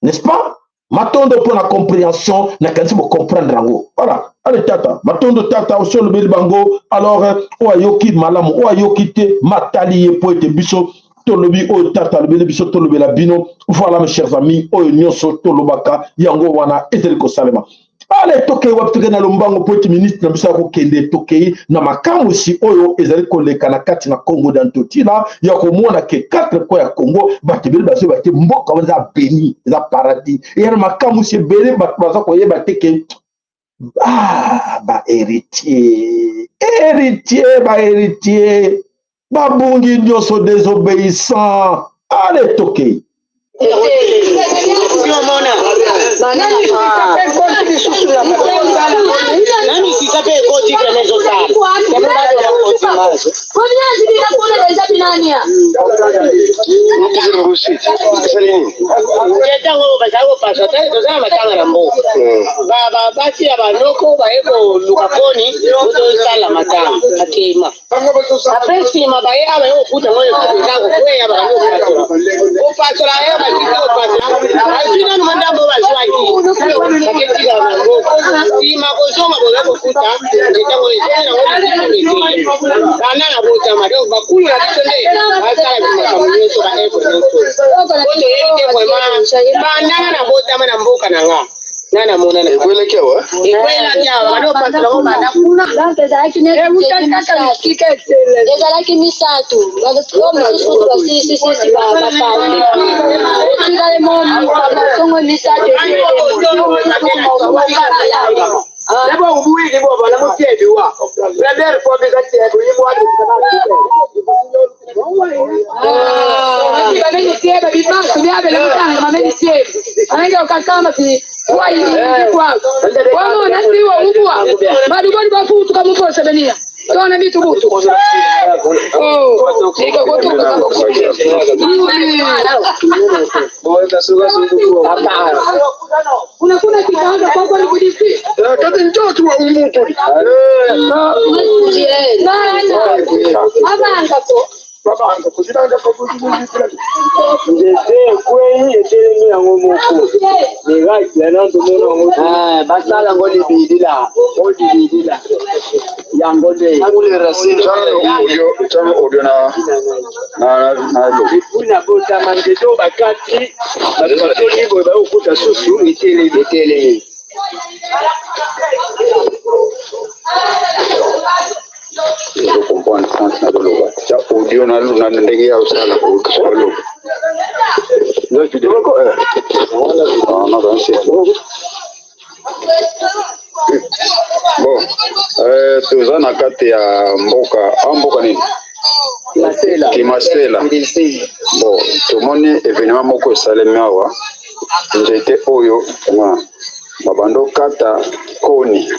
S1: n'est-ce pas? Matondo pour la compréhension na kanisi mo comprendre rango. Voilà, allez tata matondo tata au sol le bango alors o ayoki malamu o ayoki te matali pour te biso tolobi o tata le biso tolobi la bino. Voilà mes chers amis, o nyonso tolobaka yango wana eteliko salema. Ale toke waptuke na lombango poti ministre na bisa ko kende toke na makamu si oyo ezali koleka na kati na Congo d'Antotila ya komona ke 4 ko ya Congo batebeli baso bate mboka wanza béni za paradis ya makamu si bele baza ko yeba teke ba héritier babungi nyonso désobéissant. Ale toke
S4: tuza na kati ya mboka nini Kimasela. Bon, tomoni événement moko esalemi awa nzete oyo babando kata koni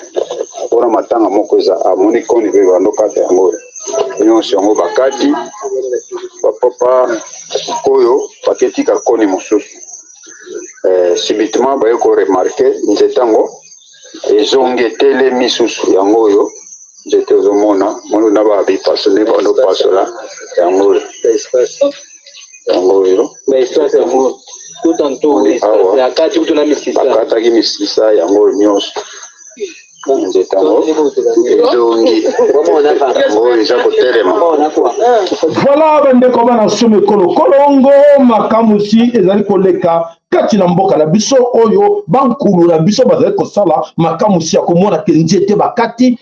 S4: mpona matanga moko eza amoni koni mpe babando kata yango nyonso yango bakati bapapa oyo baketika koni mosusu subitement baye koremarke nzete yango ezongetele misusu yango oyo nzete ozomona moni na babipasone bando pasola yango oyo
S2: tout en tout
S4: bakataki misisa yango oyo nyonso nzete yango ezongi yango eza kotelema.
S1: Voilà bendeko bana some kolo kolongo makamusi ezali koleka kati na mboka na biso oyo bankulu na biso bazali kosala makamusi ya komona ke nzete bakati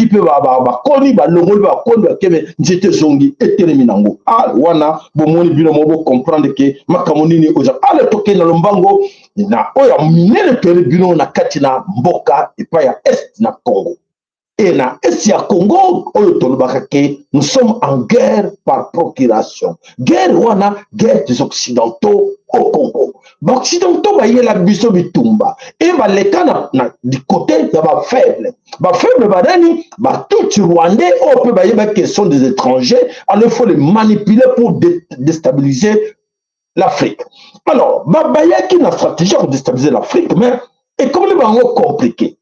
S1: pe bakoni balongoli bakoni bakebe nzete zongi etelemi nango wana bomoni bino mo comprendre ke makambo nini oza ale toke na lombango na oyo minene pele bino na kati na mboka epai ya est na Congo. Et na est ya Congo, nous sommes en guerre par procuration. Guerre wana, guerre des Occidentaux au Congo. Les Occidentaux, bah, y a la biso bitumba. Et bah, les cas du côté, il bah, faible. Bah, faible, bah, dani, bah, tout Rwandais, on peut, bah, y a des questions des étrangers. Alors, il faut les manipuler pour déstabiliser l'Afrique. Alors, bah, bah, y a qui une stratégie pour déstabiliser l'Afrique, mais, et comme les bango compliqué.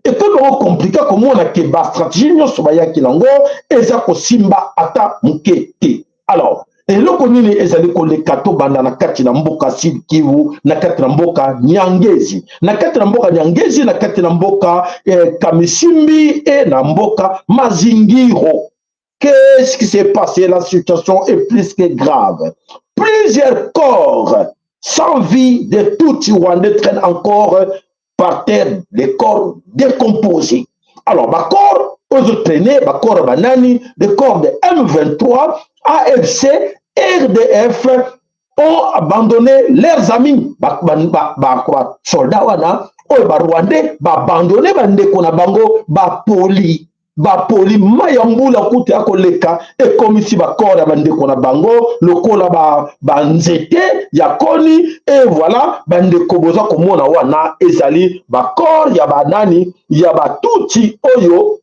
S1: Et comme compliqué comme on a que la stratégie nous sommes qui lango et ça simba ata mukete. Alors et le konini ezali ko le kato banda na kati na mboka Sud Kivu na kati na mboka Nyangezi na kati na mboka Nyangezi na kati na mboka Kamisimbi et na mboka Mazingiro. Qu'est-ce qui s'est passé? La situation est plus que grave. Plusieurs corps sans vie de tout Rwandais traînent encore par terre, les corps décomposés. Alors, les corps, aux traînés, les corps banani, les corps de M23, AFC, RDF ont abandonné leurs amis. Soldats, Rwandais, abandonné, poli. Poli mayambula kuti akoleka et comme ici bakora bande kona bango lokola banzete ya koni et voilà bande koboza komona wana ezali bakor ya banani ya batuti oyo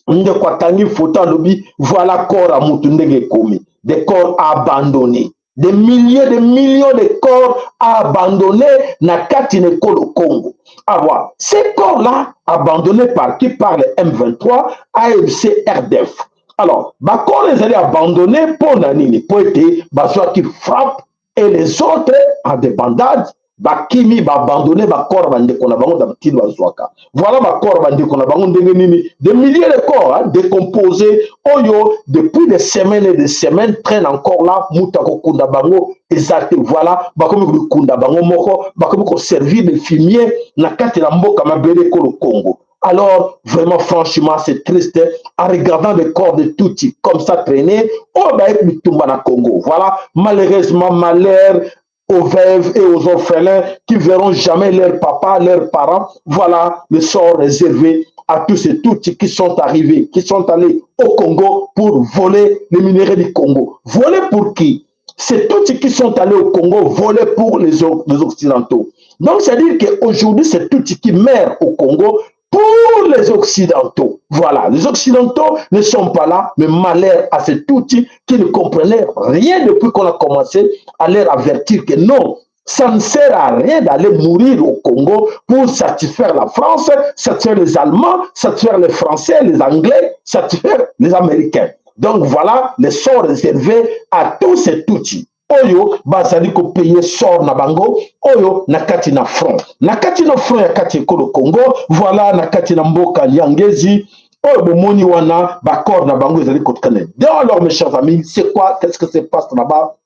S1: nde kwatangi photo lobi voilà corps a mutu ndenge komi des corps abandonnés. Des milliers de millions de corps abandonnés na kati na Congo. Alors, ces corps-là, abandonnés par qui? Par les M23, AFC, RDF. Alors, bah, corps les allés abandonnés pour Nanini, pour être basois qui frappe et les autres en des bandades. Bakimi ba abandonné ba corps bande kona bango da petit bazwaka. Voilà ba corps bande kona bango ndenge nini des milliers de corps hein, décomposés oyo depuis des semaines et des semaines traînent encore là mutako kunda bango exact voilà bakomi kunda bango moko bakomi ko servir de fumier na kati na mboka mabele ko le Congo. Alors vraiment franchement c'est triste en regardant les corps de Tutsi comme ça traîner oh ba bitumba na Congo. Voilà malheureusement malheur aux veuves et aux orphelins qui verront jamais leur papa, leurs parents. Voilà le sort réservé à tous et toutes qui sont arrivés, qui sont allés au Congo pour voler les minéraux du Congo. Voler pour qui? C'est tous qui sont allés au Congo voler pour les Occidentaux. Donc, c'est-à-dire qu'aujourd'hui, c'est tous qui meurent au Congo pour les Occidentaux. Voilà, les Occidentaux ne sont pas là, mais malheur à ces outils qui ne comprenaient rien depuis qu'on a commencé à leur avertir que non, ça ne sert à rien d'aller mourir au Congo pour satisfaire la France, satisfaire les Allemands, satisfaire les Français, les Anglais, satisfaire les Américains. Donc voilà les sorts réservés à tous ces outils. Oyo bazali ko payer sort na bango oyo nakati na front ya kati ko le Congo voilà nakati na mboka Nyangezi oyo bomoni wana bakor na bango ezali ko tkane. Alors mes chers amis, c'est quoi, qu'est-ce que se passe là-bas?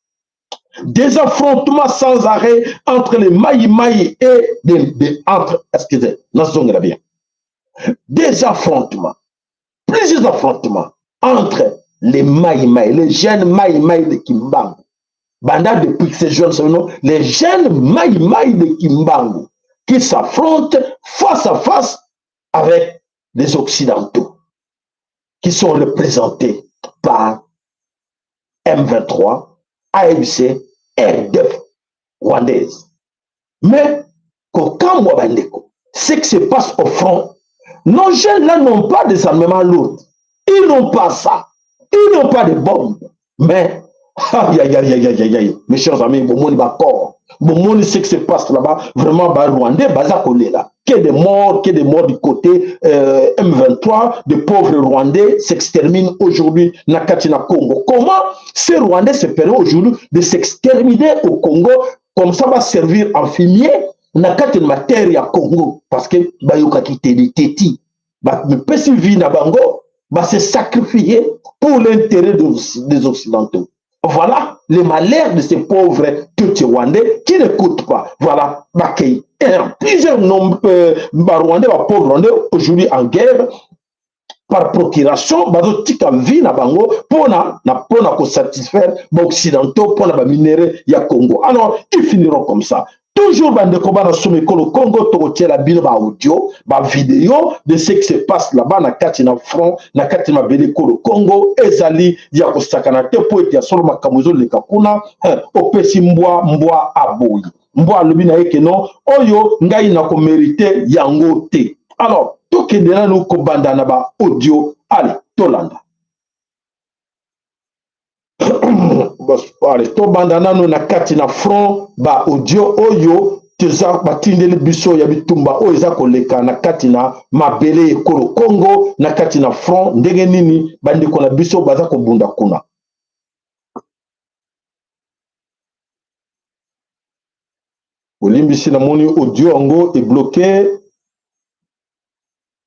S1: Des affrontements sans arrêt entre les Maï-Maï et entre excusez nazongela bien des affrontements, plusieurs affrontements entre les Maï-Maï, les jeunes Maï-Maï de Kimbangu. Banda depuis que ces jeunes sont les jeunes Maï-Maï de Kimbangu qui s'affrontent face à face avec les Occidentaux qui sont représentés par M23, AFC, RDF rwandaise. Mais, ce qui se passe au front, nos jeunes là n'ont pas des armements lourds. Ils n'ont pas ça. Ils n'ont pas de bombes. Mais, aïe, aïe, aïe, aïe, aïe, aïe, mes chers amis, bon monde d'accord. Bon monde, ce qui se passe là-bas, vraiment, Rwandais, Bazakolé là. Qu'il y ait des morts du côté M23, de pauvres Rwandais s'exterminent aujourd'hui dans Katina Congo. Comment ces Rwandais se permettent aujourd'hui de s'exterminer au Congo, comme ça va servir en fumier dans Katina matière à Congo, parce que Bayoka qui te téti, mais personne vit na Bango, va se sacrifier pour l'intérêt des Occidentaux. Voilà les malheurs de ces pauvres Tutsi-Rwandais qui n'écoutent pas. Voilà, plusieurs Rwandais, pauvres Rwandais, aujourd'hui en guerre, par procuration, bazotika vie na bango pona ko satisfaire occidentaux pour la minéraux ya Congo. Alors, ils finiront comme ça. Toujours bandeko bana someko le Congo tokotia la bino ba audio, ba vidéo de ce qui se passe là-bas na kati na front, na kati na beleko le Congo ezali ya ko sakana te po eti solo makamuzo le kakuna, opesi mbwa aboyi. Mbwa lobi na yeke non, oyo ngai na ko mériter yango te. Alors, tout qui est là, nous kobanda ba audio, allez, tolanda. Allez, to bandana nous na kati na front ba audio oyo teza batindeli biso ya bitumba oyo eza koleka na kati na mabele ekolo Congo na kati na front ndenge nini bandeko na biso baza kobunda kuna. Olimbisi na moni audio ango est bloqué.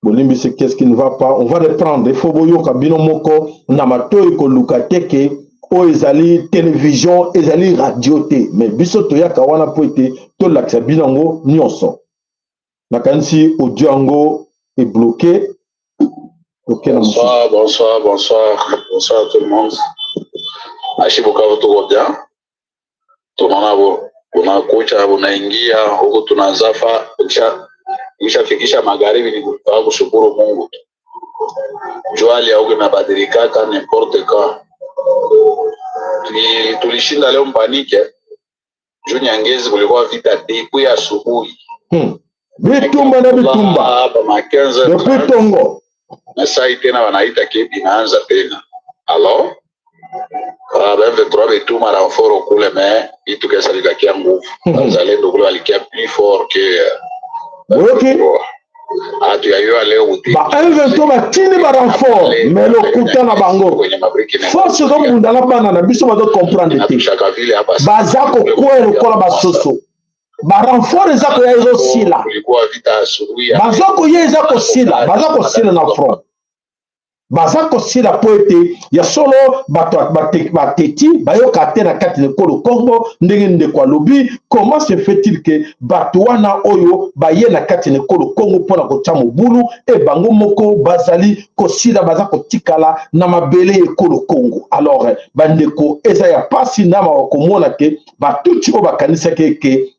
S1: Bolimbisi, qu'est-ce qui ne va pas? On va reprendre. Il faut boyo kabino moko namato iko lukateke o ezali télévision ezali radio te. Mais biso toya kawana poete to laksa binango nyonso. Nakansi audio ango est bloqué. Okay,
S5: bonsoir à tout le monde. Ashi bukavu tuko bien. Tunaona unakucha unaingia huko tunazafa ishafikisha magharibi ni kutaka kushukuru Mungu. Jwali au imebadilika n'importe quoi. Tulishinda leo mpanike. Juu Nyangezi kulikuwa vita depuis asubuhi.
S1: Bitumba na bitumba.
S5: Hapa Makenze.
S1: Depuis Tongo.
S5: Na sai tena wanaita kebi inaanza tena. Alors? M23 bituma renfort kule mais itu kesa likakia nguvu. Wazalendo kule walikia plus fort que
S1: okay. M23 batini ba renfort mais le kutana bango force do bunda na bana na biso bazo comprendre te bazako kwelo kola basoso ba renfort ezako ya ezo sila bazako ye ezako sila bazako sila na front bazako sila poete ya solo bateti bayoka te na kati na kolo Congo ndenge ndeko alobi comment se fait-il que batuana oyo baye na kati na kolo Congo pona kotia mobulu e bango moko bazali kosila bazako tikala na mabele e kolo Congo. Alors bandeko eza ya pasi na makomona ke batuti o bakanisa ke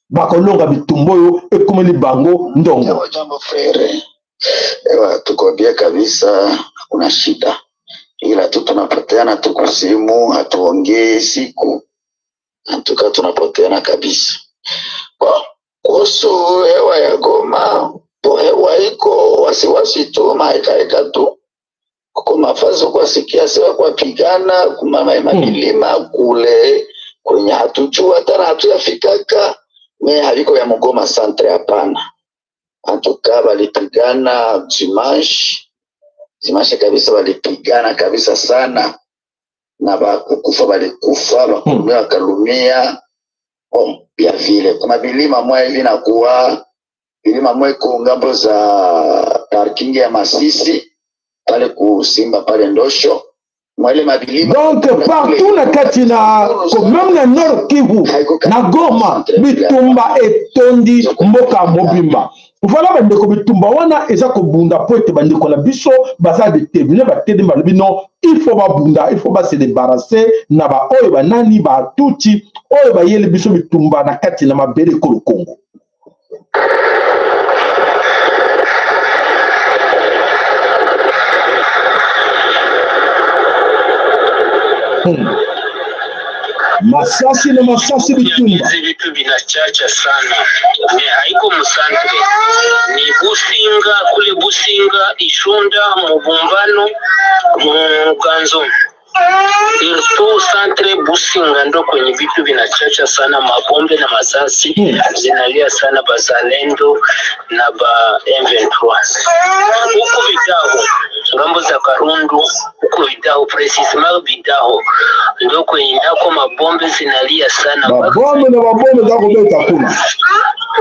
S1: bakolonga bitumboyo ekomeli bango ndongo.
S2: Jambo frere. Ewa tuko bia kabisa, hakuna shida. Ila tu tunapoteana tuko simu, hatuongei siku. Antuka tunapoteana kabisa. Kuhusu hewa ya Goma, hewa iko wasiwasi tu, maikaika tu. Kuko mafazo kwa sikia sewa kwa pigana, kumama milima kule, kwenye hatujua, tana hatuyafikaka, me haliko ya Mugoma Centre hapana. Antuka walipigana Dimanche kabisa, walipigana kabisa sana na bakukufa walikufa, bakulumia wakalumia. Pia vile kuna milima moja hivi nakuwa milima moja iko ngambo za parking ya Masisi pale kusimba pale Ndosho.
S1: Donc partout na kati na même na Nord Kivu na Goma bitumba etondi mboka mobimba. Voilà bandeko bitumba wana eza ko bunda poete bandeko na biso baza déterminé batedi malobi non il faut ba bunda, il faut ba se débarrasser na ba oyo banani ba tuti oyo ba yele biso bitumba na kati na mabele ko Congo. Masasi na masasi bitumba.
S6: Vitu vinachacha sana. Haiko Musantre. Ni Businga, kule Businga, Ishunda, Mubumbano, Muganzo. Irtu Santre Businga ndo kwenye vitu vinachacha sana, mabombe na masasi zinalia sana bazalendo na ba M23. Huku Vitao ngambo za Karundu huko Bidaho, precisement Bidaho ndio kwenye ndako mabombe zinalia sana.
S1: Mabombe na mabombe za kubeta kuna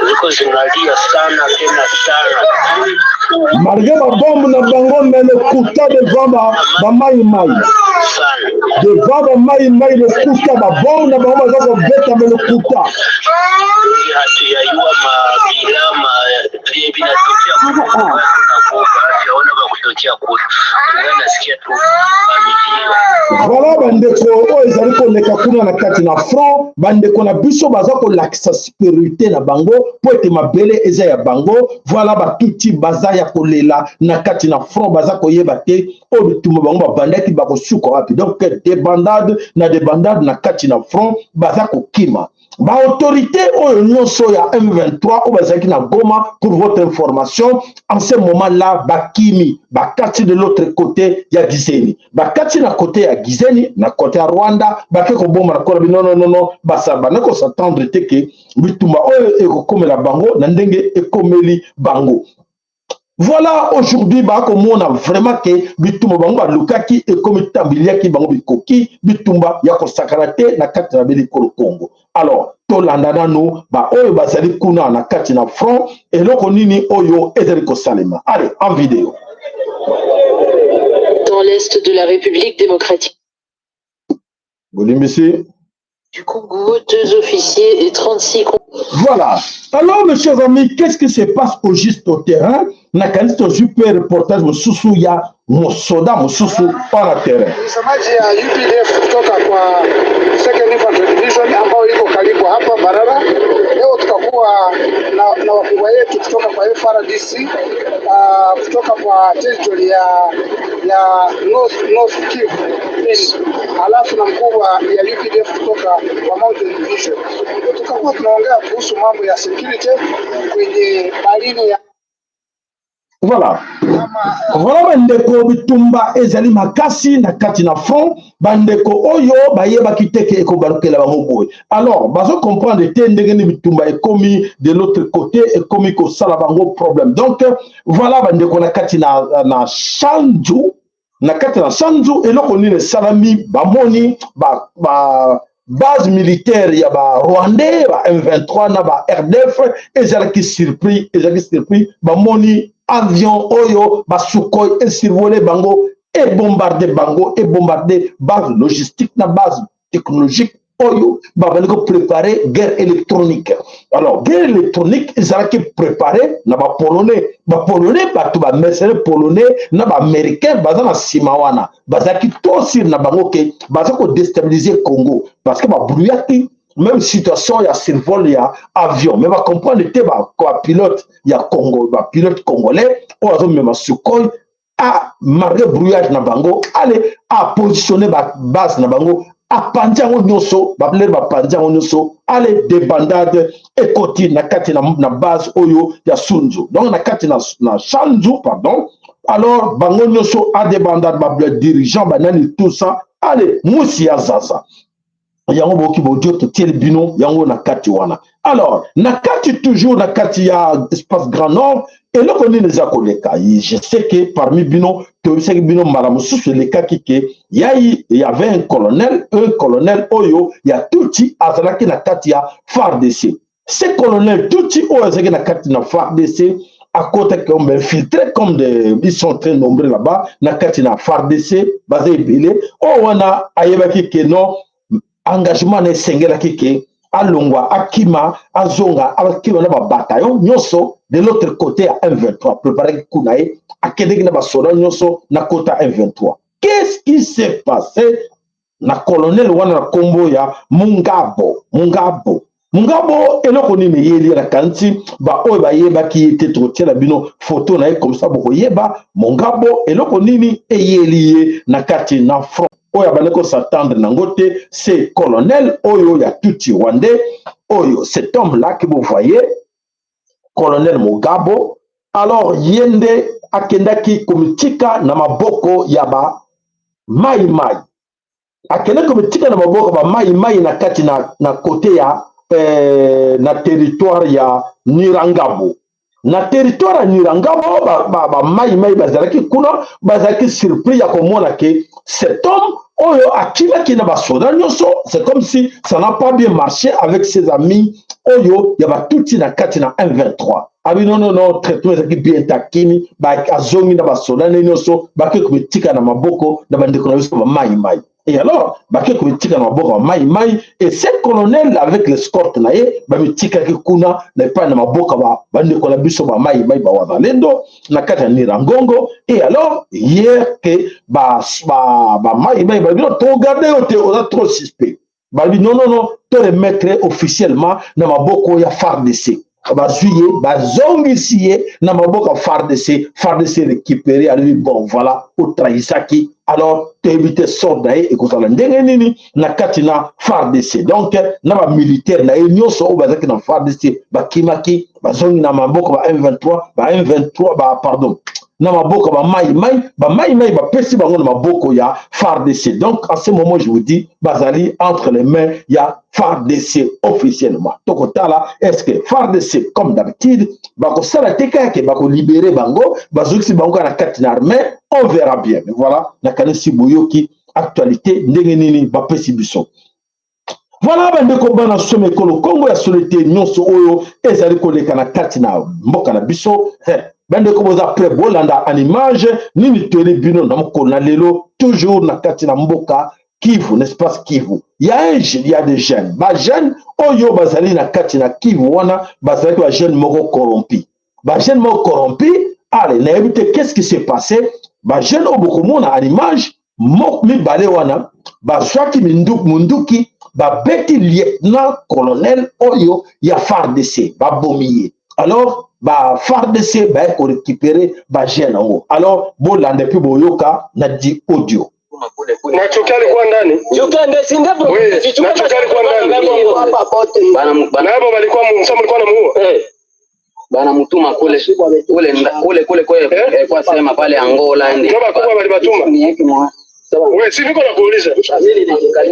S6: ziko zinalia sana tena sana.
S1: Malgré mabombe na bango mele kuta devant ba mai mai. Devant ba mai mai le kuta mabombe na bango za kubeta mele kuta.
S6: Hatu ya yua mabilama vile binatokea kuna yaona ba kutokea kule. Nasikia tu familia.
S1: Voilà bandeko o ezali koleka kuna na kati na front bandeko na biso baza kolakisa sécurité na bango po ete mabele eza ya bango. Voilà batuti baza ya kolela na kati na front baza koyeba te o bitumba bango babandaki bakosuka wapi. Donc débandade na kati na front baza kokima. Ba autorité oyo nyonso ya M23 o bazaki na Goma. Pour votre information, en ce moment-là bakimi bakati de l'autre côté ya Gisenyi, bakati na côté ya Gisenyi na côté ya Rwanda bake ko bomba na kola non basaba na ko s'attendre te ke bitumba oyo ekokomela bango na ndenge ekomeli bango. Voilà, aujourd'hui, on a vraiment que bitumba bango lukaki et comme tambiliaki bango bikoki bitumba ya ko sakarate na kati na beli Congo. Alors, to landana no ba oyo bazali kuna na kati na front et loko nini oyo ezali ko salema. Allez, en vidéo.
S7: Dans l'est de la République démocratique
S1: du
S7: Congo, 2 officiers et 36
S1: Voilà. Alors, mes chers amis, qu'est-ce qui se passe au juste au terrain? Nakanito super reportage msusu ya mosoda msusu para terrain.
S3: Msemaji ya UPDF kutoka kwa Second Infantry Division ambao iko karibu hapa Barara. Leo tutakuwa na wakubwa yetu kutoka kwa FARDC, kutoka kwa territory ya North Kivu, alafu na mkubwa ya UPDF kutoka kwa Mountain Division. Tutakuwa tunaongea kuhusu mambo ya security kwenye barini ya
S1: Voilà. Voilà bandeko bitumba ezali makasi na kati na front bandeko oyo bayeba kiteke ekobalukela bango boye. Alors bazo comprendre te ndenge ni bitumba ekomi de l'autre côté ekomi ko sala bango problème. Donc voilà bandeko na kati na Shanju na kati na Shanju eloko nini salami bamoni base militaire ya ba Rwandais ba M23 na ba RDF ezalaki surpris bamoni avion oyo basukoy et survolé bango et bombardé base logistique na base technologique oyo babali ko préparer guerre électronique. Alors guerre électronique ezalaki préparé na ba polonais batu ba mercenaires polonais na ba américain baza na simawana bazaki tosir na bango ke baza ko déstabiliser Congo parce que ba bruyaki même situation ya survol ya avion mais va comprendre te ba pilote ya Congo ba pilote congolais o azo même sukoy a marqué brouillage na bango allez a positionner ba base na bango a panjango nyoso ba plaire ba panjango nyoso allez débandade et koti na kati na base oyo ya Sunzu donc na kati na Shanzu pardon. Alors bango nyoso a débandade ba dirigeant ba nani tout ça allez musi ya zaza yango boki bodio to tel bino yango na kati wana. Alors na kati toujours na kati ya espace Grand Nord et le connaît les akoleka. Je sais que parmi bino to sais que bino maramusu sur les cas qui il y avait un colonel oyo ya tuti azalaki na kati ya FARDC. Ce colonel tuti oyo azalaki na kati na FARDC à côté comme infiltrés comme des ils sont très nombreux là-bas na kati na FARDC basé belé o wana ayebaki que non engagement ne sengela kike alongwa akima azonga akima na ba bataillon nyoso de l'autre côté à M23 préparer kunae akedeki na ba soda nyoso na kota M23. Qu'est-ce qui s'est passé na colonel wana na kombo ya Mungabo eloko nini yeli na kanti ba oyo ba yeba ki te trotiela bino photo na comme ça boko yeba Mungabo eloko nini eyeli na kati na front oyo abaneko s'attendre nangote c'est colonel oyo ya tuti wande oyo cet homme là que vous voyez colonel Mugabo. Alors yende akendaki komitika na maboko ya ba mai akenda komitika na maboko ba mai na kati na côté ya na territoire ya Nirangabo. na territoire ya Nirangabo ba mai bazalaki kuna bazalaki surpris ya komona ke cet homme oyo akimaki na basoda nyonso. C'est comme si ça n'a pas bien marché avec ses amis oyo ya batuti na kati na M23. Abi non traitement ezalaki bien takimi azongi na basoda nyonso bake komitika na maboko na bandeko na biso ba mai. Et alors, bake komitika na maboko ba mai et ce colonel avec l'escorte na ye bamitika ki kuna na pa na maboko ba bandeko na biso ba mai ba wazalendo na kati ya Nirangongo. Et alors hier que ba mai ba to regarder on a trop suspect. Balbi non te remettre officiellement na maboko ya FARDC. Bazuye bazongisiye na maboko FARDC récupéré à lui. Bon voilà au trahisaki. Alors tu éviter sordaye et kozala ndenge nini na kati na FARDC. Donc na ba militaire na nyonso o bazaki na FARDC bakimaki bazongi na maboko ba M23 pardon na maboko ba mai ba pesi bango na maboko ya FARDC. Donc en ce moment je vous dis bazali entre les mains ya FARDC officiellement. Tokotala est-ce que FARDC comme d'habitude bako sala teka ke bako libérer bango bazokisi bango na kati na armée, on verra bien. Mais voilà na kanisi boyoki actualité ndenge nini ba pesi biso. Voilà bandeko bana some kolo Congo ya solité nyonso oyo ezali koleka na kati na mboka na biso. Bandeko boza pré bolanda en image nini tele bino na mokona lelo toujours na kati na mboka Kivu, n'est-ce pas Kivu. Il y a des jeunes. Ba jeunes oyo bazali na kati na Kivu wana bazali ba jeunes moko corrompi. Ba jeunes moko corrompi, allez, na éviter qu'est-ce qui s'est passé? Ba jeunes obokomona à l'image mok mi balé wana ba swaki munduki ba beti lieutenant colonel oyo ya FARDC ba bomiye. Alors ba FARDC ba ko récupérer ba jeune ngo. Alors bolande puis boyoka na di audio.
S3: Na chokali kwa ndani.
S6: Chokali si ndapo.
S3: Na chokali kwa ndani. Bana hapo walikuwa mlikuwa na muo.
S8: Bana mutuma kule kwa sema pale Angola
S3: ndio bakubwa walibatuma. Wewe si niko nakuuliza.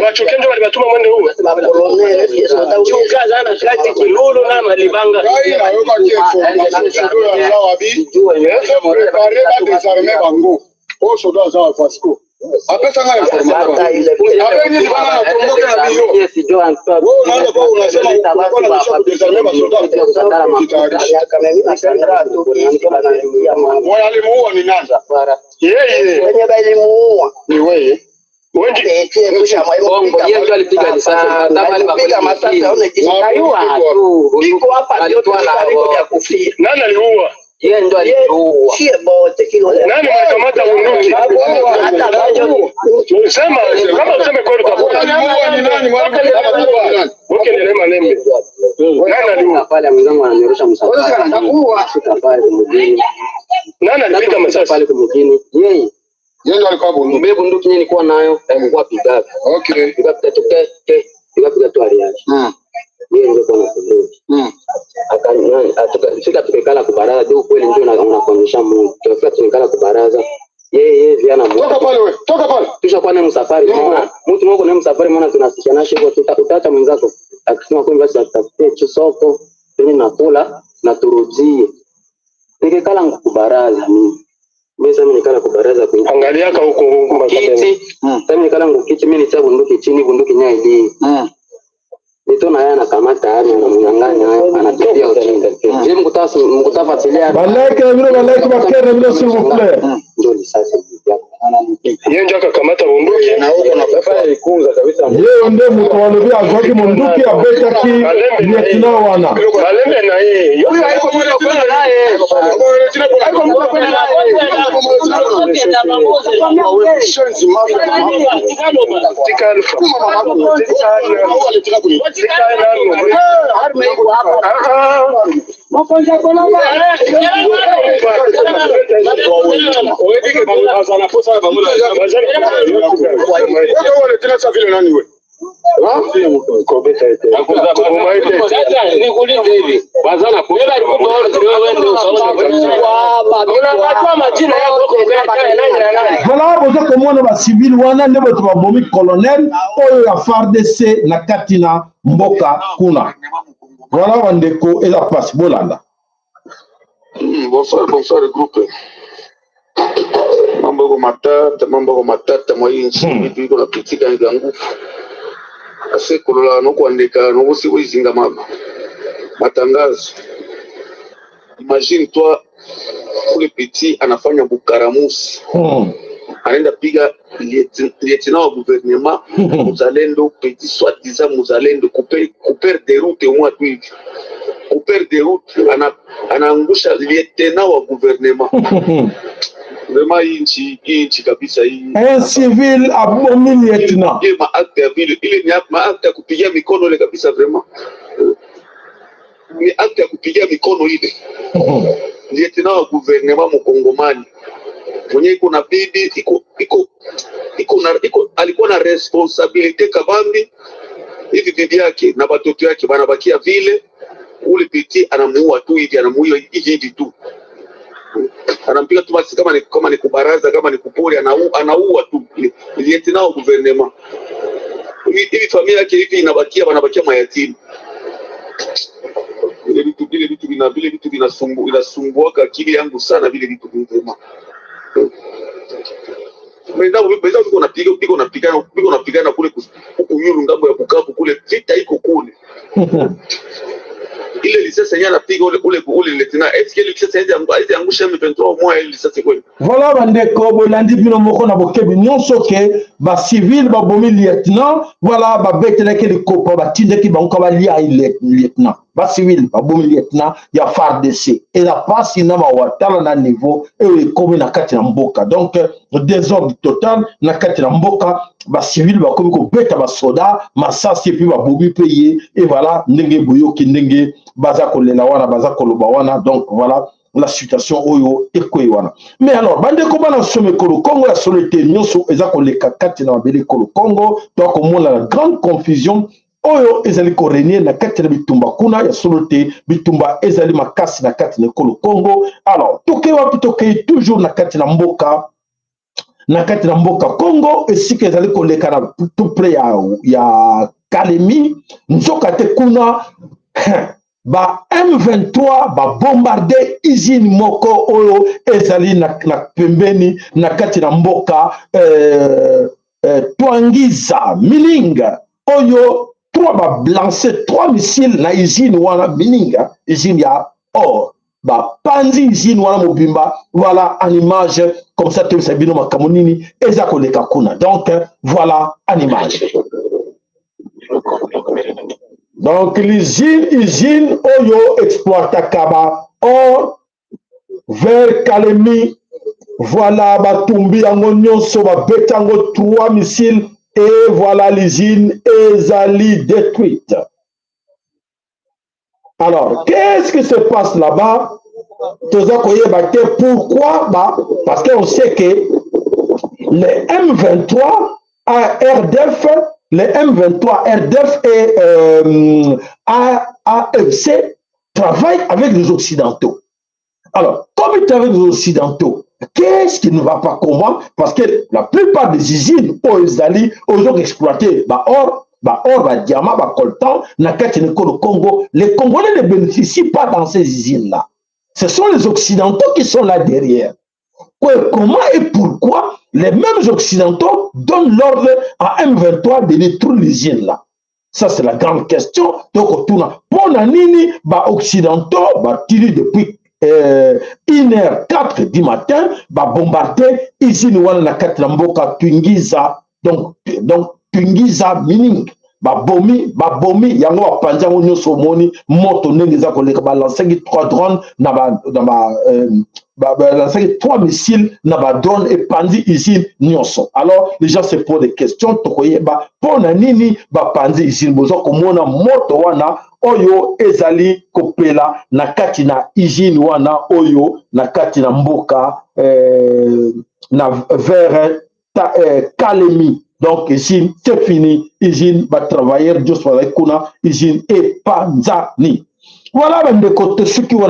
S3: Wachuke ndio walibatuma mwende huo.
S6: Chuka sana kati kilolo na malibanga.
S3: Oh, soda za Fasco. Apesa ngaya information. Abeni bana na kongoka na bio. Wewe unaanza kwa unasema uko na shop desarme masoda Wale alimuua ni nani? Yeye.
S6: Wenye balimuua.
S3: Ni wewe.
S6: Wewe bongo yeye ndio alipiga risasi. Alipiga masasi aone kisaiwa tu. Iko hapa ndio tunataka kufia.
S3: Nani aliua?
S6: Yeye ndo aliua. Sie bote kilo.
S3: Nani mkamata bunduki?
S6: Hata bajo.
S3: Sema kama useme kweli utakuwa. Aliua ni nani? Okay, ni lema lembe. Nani aliua?
S8: Pale mwenzangu ananyorosha msafara.
S6: Anakuua.
S8: Fika pale kumjini.
S3: Nani alipiga masasi
S8: pale kumjini? Yeye.
S3: Yeye ndo alikuwa bunduki.
S8: Bunduki yenyewe nilikuwa nayo, alikuwa piga.
S3: Okay.
S8: Piga tu aliacha. Yeye ndio kwa bunduki. Akafika tukikala kubaraza ndio kweli ndio unakuonyesha Mungu. Tukifika tukikala kubaraza yeye viana Mungu.
S3: Toka pale.
S8: Kisha kwa nini msafari mwana? Mtu mmoja ni msafari mwana tunasikiana hivyo tutaacha mwenzako. Akisema kwamba basi tutafute soko tena nakula na turudie. Tukikala kubaraza mimi sasa nikala kubaraza kwa
S3: angalia ka huko
S8: makabeni. Sasa nikala ngukiti mimi nitabu bunduki chini bunduki nyai Nitona yana kamata ari na mnyang'anya anapitia ujinga. Je, mkutafatilia.
S1: Baleke bakere vile s'il vous plaît.
S8: Ndio risasi yako.
S3: Yeye ndio akakamata bunduki
S8: na huko na papa ikunza kabisa.
S1: Yeye ndio mtu walivia azwaki bunduki abeta ki lieutenant wana.
S3: Malembe na yeye.
S6: Huyo haiko mmoja kwenda naye. Haiko mmoja kwenda naye.
S1: Voilà, boza komona ba civil wana ne bato ba bomi colonel oyo ya FARDC na katina mboka kuna. Voilà bandeko eza passe bolanda.
S5: bonsoir le groupe. Mambo matata mwa inchi vitu iko napitika nga nguvu. Ase kolola no kuandika no bosi boizinga matangazo. Imagine toi ule petit anafanya bukaramusi. Anaenda piga lieutenant wa gouvernement muzalendo petit soi-disant muzalendo couper des routes au moins tout. Couper des routes anaangusha lieutenant wa gouvernement. Vraiment inchi kabisa hii.
S1: Un civil abomi lieutenant.
S5: Ile ma acte ya vile ile ni ma acte ya kupigia mikono ile kabisa vraiment. Ni acte ya kupigia mikono ile. Lieutenant wa gouvernement mkongomani. Mwenye iko na bibi alikuwa na responsabilite kabambi hivi bibi yake na watoto yake banabakia vile ule piti anamuua tu hivi anamuua hivi tu anampiga tu basi kama ni kubaraza kama ni kupori anaua tu ilieti nao gouvernement hivi familia yake hivi inabakia banabakia mayatima vile vitu vinasumbua akili yangu sana vile vitu vingi. Beza biko napigana kule kunyuru ngambo ya Bukavu kule vita iko kule. Ile lisasa yana piga ule lieutenant est-ce que lisasa aizi angusha M23 mois ile lisasa kweli.
S1: Voilà bandeko bolandi bino moko na bokebi nyonso ke ba civil ba bomi lieutenant voilà ba betele ke likopo ba tindeki banko ba lia lieutenant ba civil ba bomi lieutenant ya FARDC et la passe ina ba watala na niveau et comme na kati na mboka donc désordre total na kati na mboka ba civil ba komi ko beta ba soda masasi puis ba bomi payer et voilà ndenge boyoki ndenge baza kolela wana baza koloba wana donc voilà la situation oyo ekoyewana. Mais alors bande ko bana some ko Congo ya solité nyonso eza ko leka kati na bele ko Congo to ko mona la grande confusion oyo ezali ko régner na kati na bitumba kuna ya solité bitumba ezali makasi na kati na ko Congo. Alors toke wapi toke toujours na kati na mboka Congo esika ezali ko leka na tout près ya Kalemi nzoka te kuna ba M23 ba bombarder usine moko oyo ezali na pembeni na kati na mboka Twangiza Milinga oyo 3 ba lancer 3 missiles na usine wana Milinga usine ya or ba panzi usine wana mobimba voilà en image comme ça tu sais bino makamonini eza koleka kuna donc voilà en image. Donc l'usine oyo exploita kaba or vers Kalemi voilà batumbi yango nyonso ba betango 3 missiles et voilà l'usine ezali détruite. Alors qu'est-ce qui se passe là-bas? Pourquoi? Parce qu'on sait que les M23 à RDF, les M23 RDF et AFC travaillent avec les Occidentaux. Alors, comme ils travaillent avec les Occidentaux, qu'est-ce qui ne va pas comment? Parce que la plupart des usines ont exploité or, diamant, coltan, le Congo. Les Congolais ne bénéficient pas dans ces usines-là. Ce sont les Occidentaux qui sont là derrière. Comment et pourquoi les mêmes Occidentaux donnent l'ordre à M23 de détruire l'usine là? Ça, c'est la grande question. Donc, pour les Occidentaux, tirés depuis 1h04 du matin, bombarder l'usine na Katlamboka Tungiza, donc Tungiza Mining. Babomi yango panja onyo somoni moto nengeza koleka balancer 3 drones na balancer 3 missiles na ba drone et pandi ici nyonso. Alors les gens se posent des questions tokoyeba pona nini ba pandi ici bozo komona moto wana oyo ezali kopela na kati na usine wana oyo na kati na mboka na vers Kalemi. Donc, ici, c'est fini. Usine, travailleurs, Dios kuna, usine et Panzani. Voilà, même de côté, ceux qui ont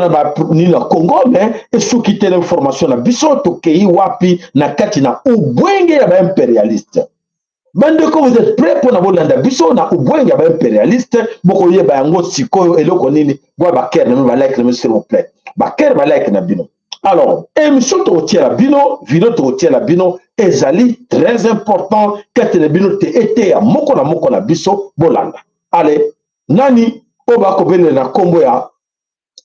S1: ni le Congo, mais et ceux qui ont l'information, la biso, to kei wapi, na katina, ou bwenge ya impérialiste. Bandeko, vous êtes prêts pour avoir l'andabiso na ubwenga ba impérialiste boko yeba yango sikoyo eloko nini gwa baker na ba like s'il vous plaît baker ba like na bino. Alors émission to tia la bino vidéo to tia la bino ezali très important que le bino te été ya moko na biso bolanda. Allez nani oba ko bele na kombo ya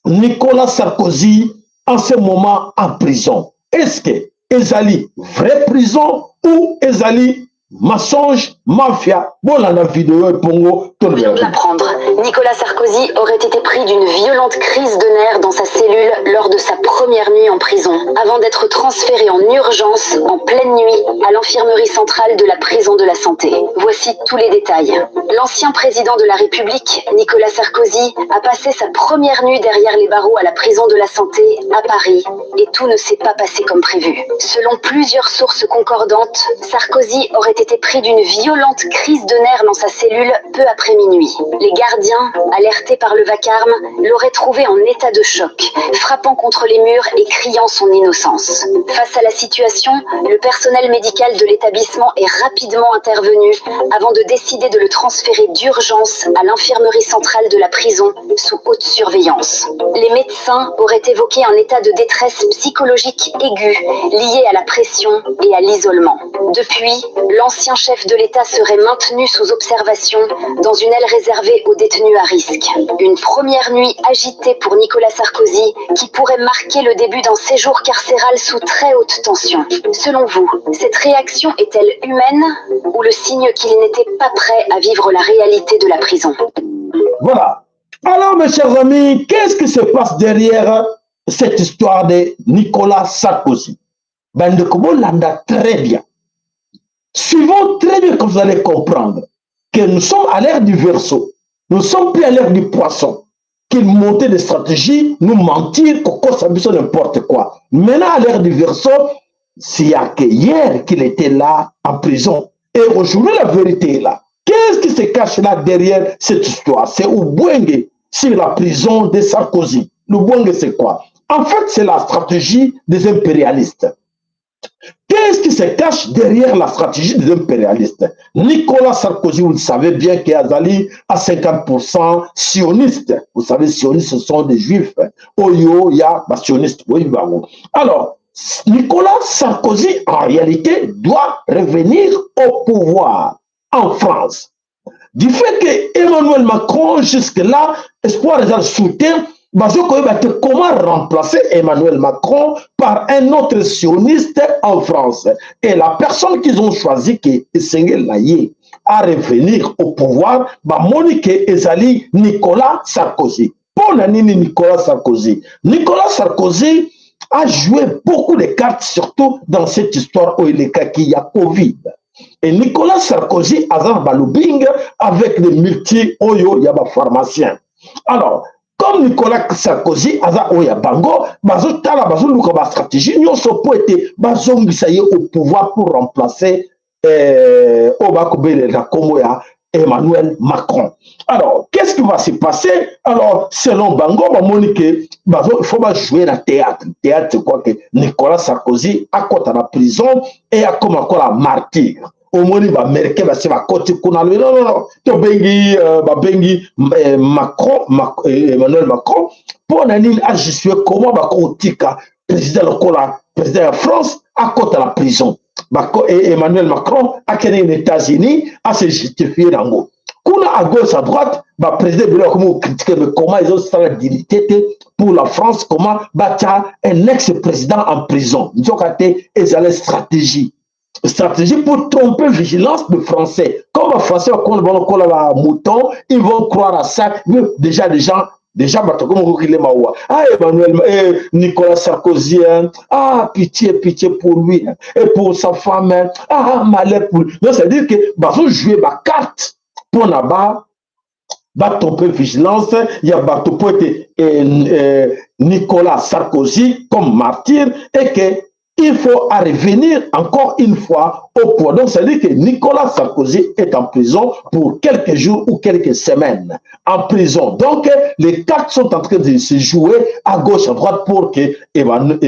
S1: Nicolas Sarkozy en ce moment en prison. Est-ce que ezali vraie prison ou ezali mensonge, mafia, bon la vidéo et pongo.
S9: On vient de l'apprendre. Nicolas Sarkozy aurait été pris d'une violente crise de nerfs dans sa cellule lors de sa première nuit en prison, avant d'être transféré en urgence, en pleine nuit, à l'infirmerie centrale de la prison de la Santé. Voici tous les détails. L'ancien président de la République, Nicolas Sarkozy, a passé sa première nuit derrière les barreaux à la prison de la Santé, à Paris, et tout ne s'est pas passé comme prévu. Selon plusieurs sources concordantes, Sarkozy aurait été pris d'une violente crise de nerfs dans sa cellule peu après minuit. Les gardiens, alertés par le vacarme, l'auraient trouvé en état de choc, frappant contre les murs et criant son innocence. Face à la situation, le personnel médical de l'établissement est rapidement intervenu avant de décider de le transférer d'urgence à l'infirmerie centrale de la prison sous haute surveillance. Les médecins auraient évoqué un état de détresse psychologique aiguë lié à la pression et à l'isolement. Depuis, l'ancien chef de l'État serait maintenu sous observation dans une aile réservée aux détenus à risque. Une première nuit agitée pour Nicolas Sarkozy qui pourrait marquer le début d'un séjour carcéral sous très haute tension. Selon vous, cette réaction est-elle humaine ou le signe qu'il n'était pas prêt à vivre la réalité de la prison?
S1: Voilà. Alors mes chers amis, qu'est-ce qui se passe derrière cette histoire de Nicolas Sarkozy? Bandekobo landa très bien. Suivons très bien que vous allez comprendre que nous sommes à l'ère du verseau. Nous ne sommes plus à l'ère du poisson. Qu'il montait des stratégies, nous mentir, qu'on s'habille n'importe quoi. Maintenant, à l'ère du verseau, s'il y a que hier qu'il était là en prison. Et aujourd'hui, la vérité est là. Qu'est-ce qui se cache là derrière cette histoire? C'est Ubwenge sur la prison de Sarkozy. Ubwenge, c'est quoi? En fait, c'est la stratégie des impérialistes. Qu'est-ce qui se cache derrière la stratégie des impérialistes? Nicolas Sarkozy, vous le savez bien, qui est à 50% sioniste. Vous savez, sionistes, ce sont des juifs. Oyo, ya, sionistes. Alors, Nicolas Sarkozy, en réalité, doit revenir au pouvoir en France. Du fait que Emmanuel Macron, jusque-là, espoir de soutien, comment remplacer Emmanuel Macron par un autre sioniste en France? Et la personne qu'ils ont choisi, qui est Sengel Laye, à revenir au pouvoir, Monique Ezali Nicolas Sarkozy. Pour Nicolas Sarkozy. Nicolas Sarkozy a joué beaucoup de cartes, surtout dans cette histoire où il y a Covid. Et Nicolas Sarkozy a un balubing avec les multi-oyo, il y a des pharmaciens. Alors, comme Nicolas Sarkozy, Aza Oya Bango, Bazo Tala, Bazo Luka, ba stratégie, nous sommes pour être Bazongisaye au pouvoir pour remplacer Obakobele la Komoya, Emmanuel Macron. Alors, qu'est-ce qui va se passer? Alors, selon Bango, Monique, il faut jouer dans le théâtre. Le théâtre, c'est quoi que Nicolas Sarkozy a côté la prison et a comme encore la martyr. Au moins, il va américain, il va côté non, tu bengi Macron, Emmanuel Macron, pour n'anil agissé comment va côté président de la France à côté la prison. Et Emmanuel Macron a créé les États-Unis à se justifier dans l'eau. Kuna à gauche, à droite, le président de comment critiquer, mais comment ils ont la dignité pour la France, comment battre un ex-président en prison. Ils ont été une stratégie. Stratégie pour tromper vigilance de Français. Comme les Français, quand ils vont à mouton, ils vont croire à ça. Déjà, les gens, ah, Emmanuel, Nicolas Sarkozy, ah, pitié pour lui, et pour sa femme, ah, malheur pour lui. Donc, c'est-à-dire que, ils jouer ma carte pour là-bas, tromper vigilance, il y a pour Nicolas Sarkozy comme martyr, et que il faut revenir encore une fois au pouvoir. Donc, ça veut dire que Nicolas Sarkozy est en prison pour quelques jours ou quelques semaines. En prison. Donc, les cartes sont en train de se jouer à gauche, à droite pour que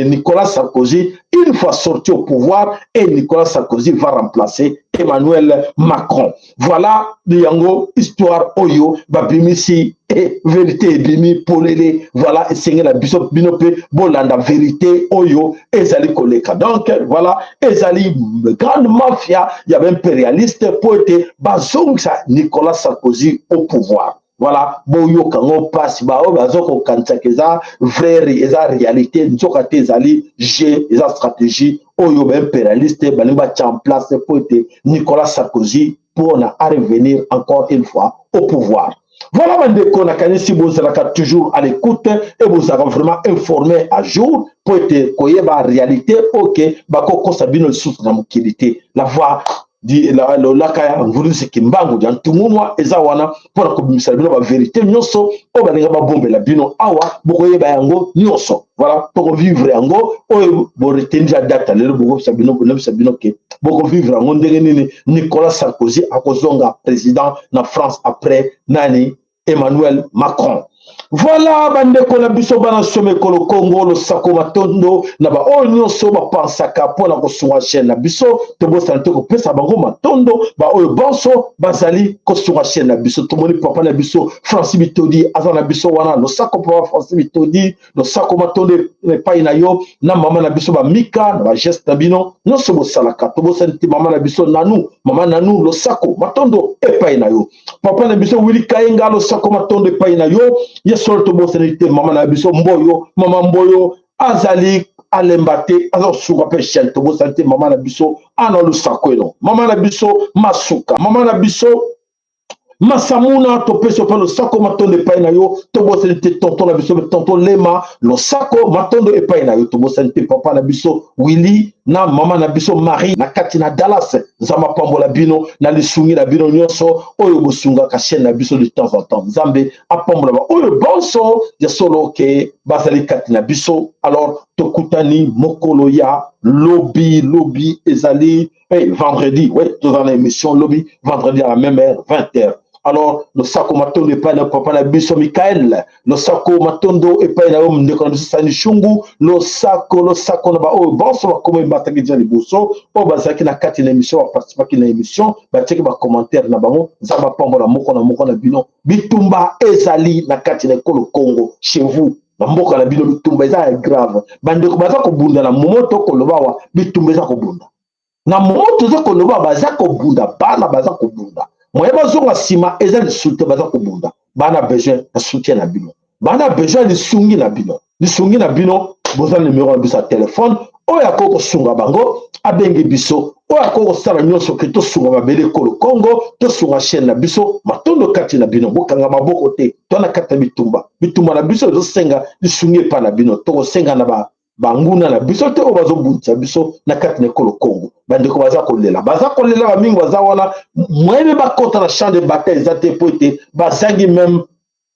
S1: Nicolas Sarkozy, une fois sorti au pouvoir, et Nicolas Sarkozy va remplacer Emmanuel Macron. Voilà, yango histoire oyo, babimisi et vérité bimi polele, voilà, et c'est la bishop binope, bolanda vérité oyo, ezali koleka. Donc, voilà, ezali grande mafia, il y avait impérialiste, poète, bazongsa Nicolas Sarkozy au pouvoir. Voilà, boyo kango passe ba o bazoko kantakeza vrai eza réalité nzoka te ezali jeu eza stratégie oyo ba impérialiste balinga en place pour être Nicolas Sarkozy pour na revenir encore une fois au pouvoir. Voilà bandeko na kanisi bozalaka toujours à l'écoute et vous avez vraiment informé à jour pour être koyeba réalité OK bakoko sabino sous na mukilité la voix di la kaya ngulusi kimbangu ya ntumunwa eza wana pona kobimisa bino ba vérité nyonso o balinga ba bombe la bino awa bokoyeba yango nyonso voilà toko vivre yango o bo retenir data lelo boko sabino ke boko vivre yango ndenge nini Nicolas Sarkozy akozonga président na France après nani Emmanuel Macron. Voilà bandeko na biso bana somekolo Congo lo sako matondo na ba onyo so ba pansaka pona ko sunga chaîne na biso to bo santé ko pesa bango matondo ba oyo bonso bazali ko sunga chaîne na biso to moni papa na biso Francis Bitodi azana biso wana lo sako papa Francis Bitodi lo sako matondo ne pai na yo na mama na biso ba Mika na ba geste bino no so bo salaka to bo santé mama na biso nanu mama nanu lo sako matondo e pai na yo papa na biso Willy Kayenga lo sako matondo e pai na yo Yesol to bosenite mama na biso mboyo mama mboyo azali alembate azo suka pe shel to bosenite mama na biso ana lu sakweno mama na biso masuka mama na biso Masamuna to peso pa lo sako matondo epai na yo to bosenite tonton na biso tonton Lema lo sako matondo epai na yo to bosenite papa na biso Willy na mama na biso Marie na kati na Dallas nzamba pambola bino na lisungi na bino nyonso oyo bosunga ka chaîne na biso de temps en temps nzambe apambola ba oyo bonso ya solo ke bazali kati na biso alors tokutani mokolo ya lobby ezali vendredi ouais dans l'émission lobby vendredi à la même heure 20h. Alors, le sako matondo epai na papa na biso Michael, le sako matondo epai na homme de Sani Shungu, le sako na ba o bonso ba komo bataki jali boso, o bazaki na kati na émission, ba participa ki na émission, ba teki ba commentaire na bango, zamba pambo na moko na bino, bitumba ezali na kati na ekolo Congo chez vous. Na mboka na bino bitumba eza grave. Bande ko baza ko bunda na momoto ko lobawa bitumba eza ko bunda. Na momoto za ko loba baza ko bunda, bana baza ko bunda. Moye bazonga sima eza le soutien baza ko bunda. Bana besoin de soutien na bino. Bana besoin de sungi na bino. Li sungi na bino, boza numéro na biso téléphone, oya ko sunga bango, abenge biso, oya ko sala nyonso ke to sunga mabele ko le Congo, to sunga chaîne na biso, matondo kati na bino, bokanga maboko te, to na kata bitumba. Bitumba na biso do senga li sungi pa na bino, to senga na ba banguna na biso te o bazo bunta biso na kati na ekolo Congo bandeko baza kolela ba mingi baza wana mwebe bakota na champ de bataille za te po ete bazangi même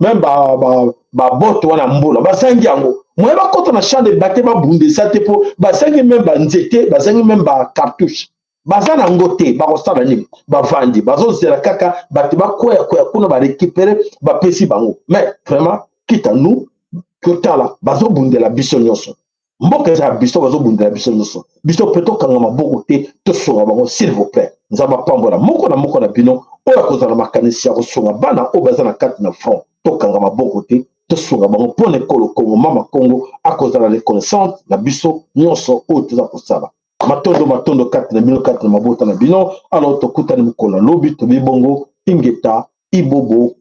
S1: ba boto wana mbula bazangi yango mwebe bakota na champ de bataille babundisa te po bazangi même ba nzete bazangi même ba cartouche baza na ngo te bakosala nini bavandi bazozela kaka bato bakwea kuna barécupere bapesi bango mais vraiment kita nous kotala bazobundela biso nyonso mboka eza biso bazobundela biso nyonso biso mpe tokanga maboko te tosonga bango s'il vous plaît nzambe apambola moko na bino oyo akozala makanisi ya kosonga bana oyo baza na kati na front tokanga maboko te tosonga bango mpo na ekolo Congo mama Congo akozala reconnaissante na biso nyonso oyo toza kosala matondo kati na bino kati na mabota na bino alors tokutani mokolo lobi tobi bongo ingeta ibobo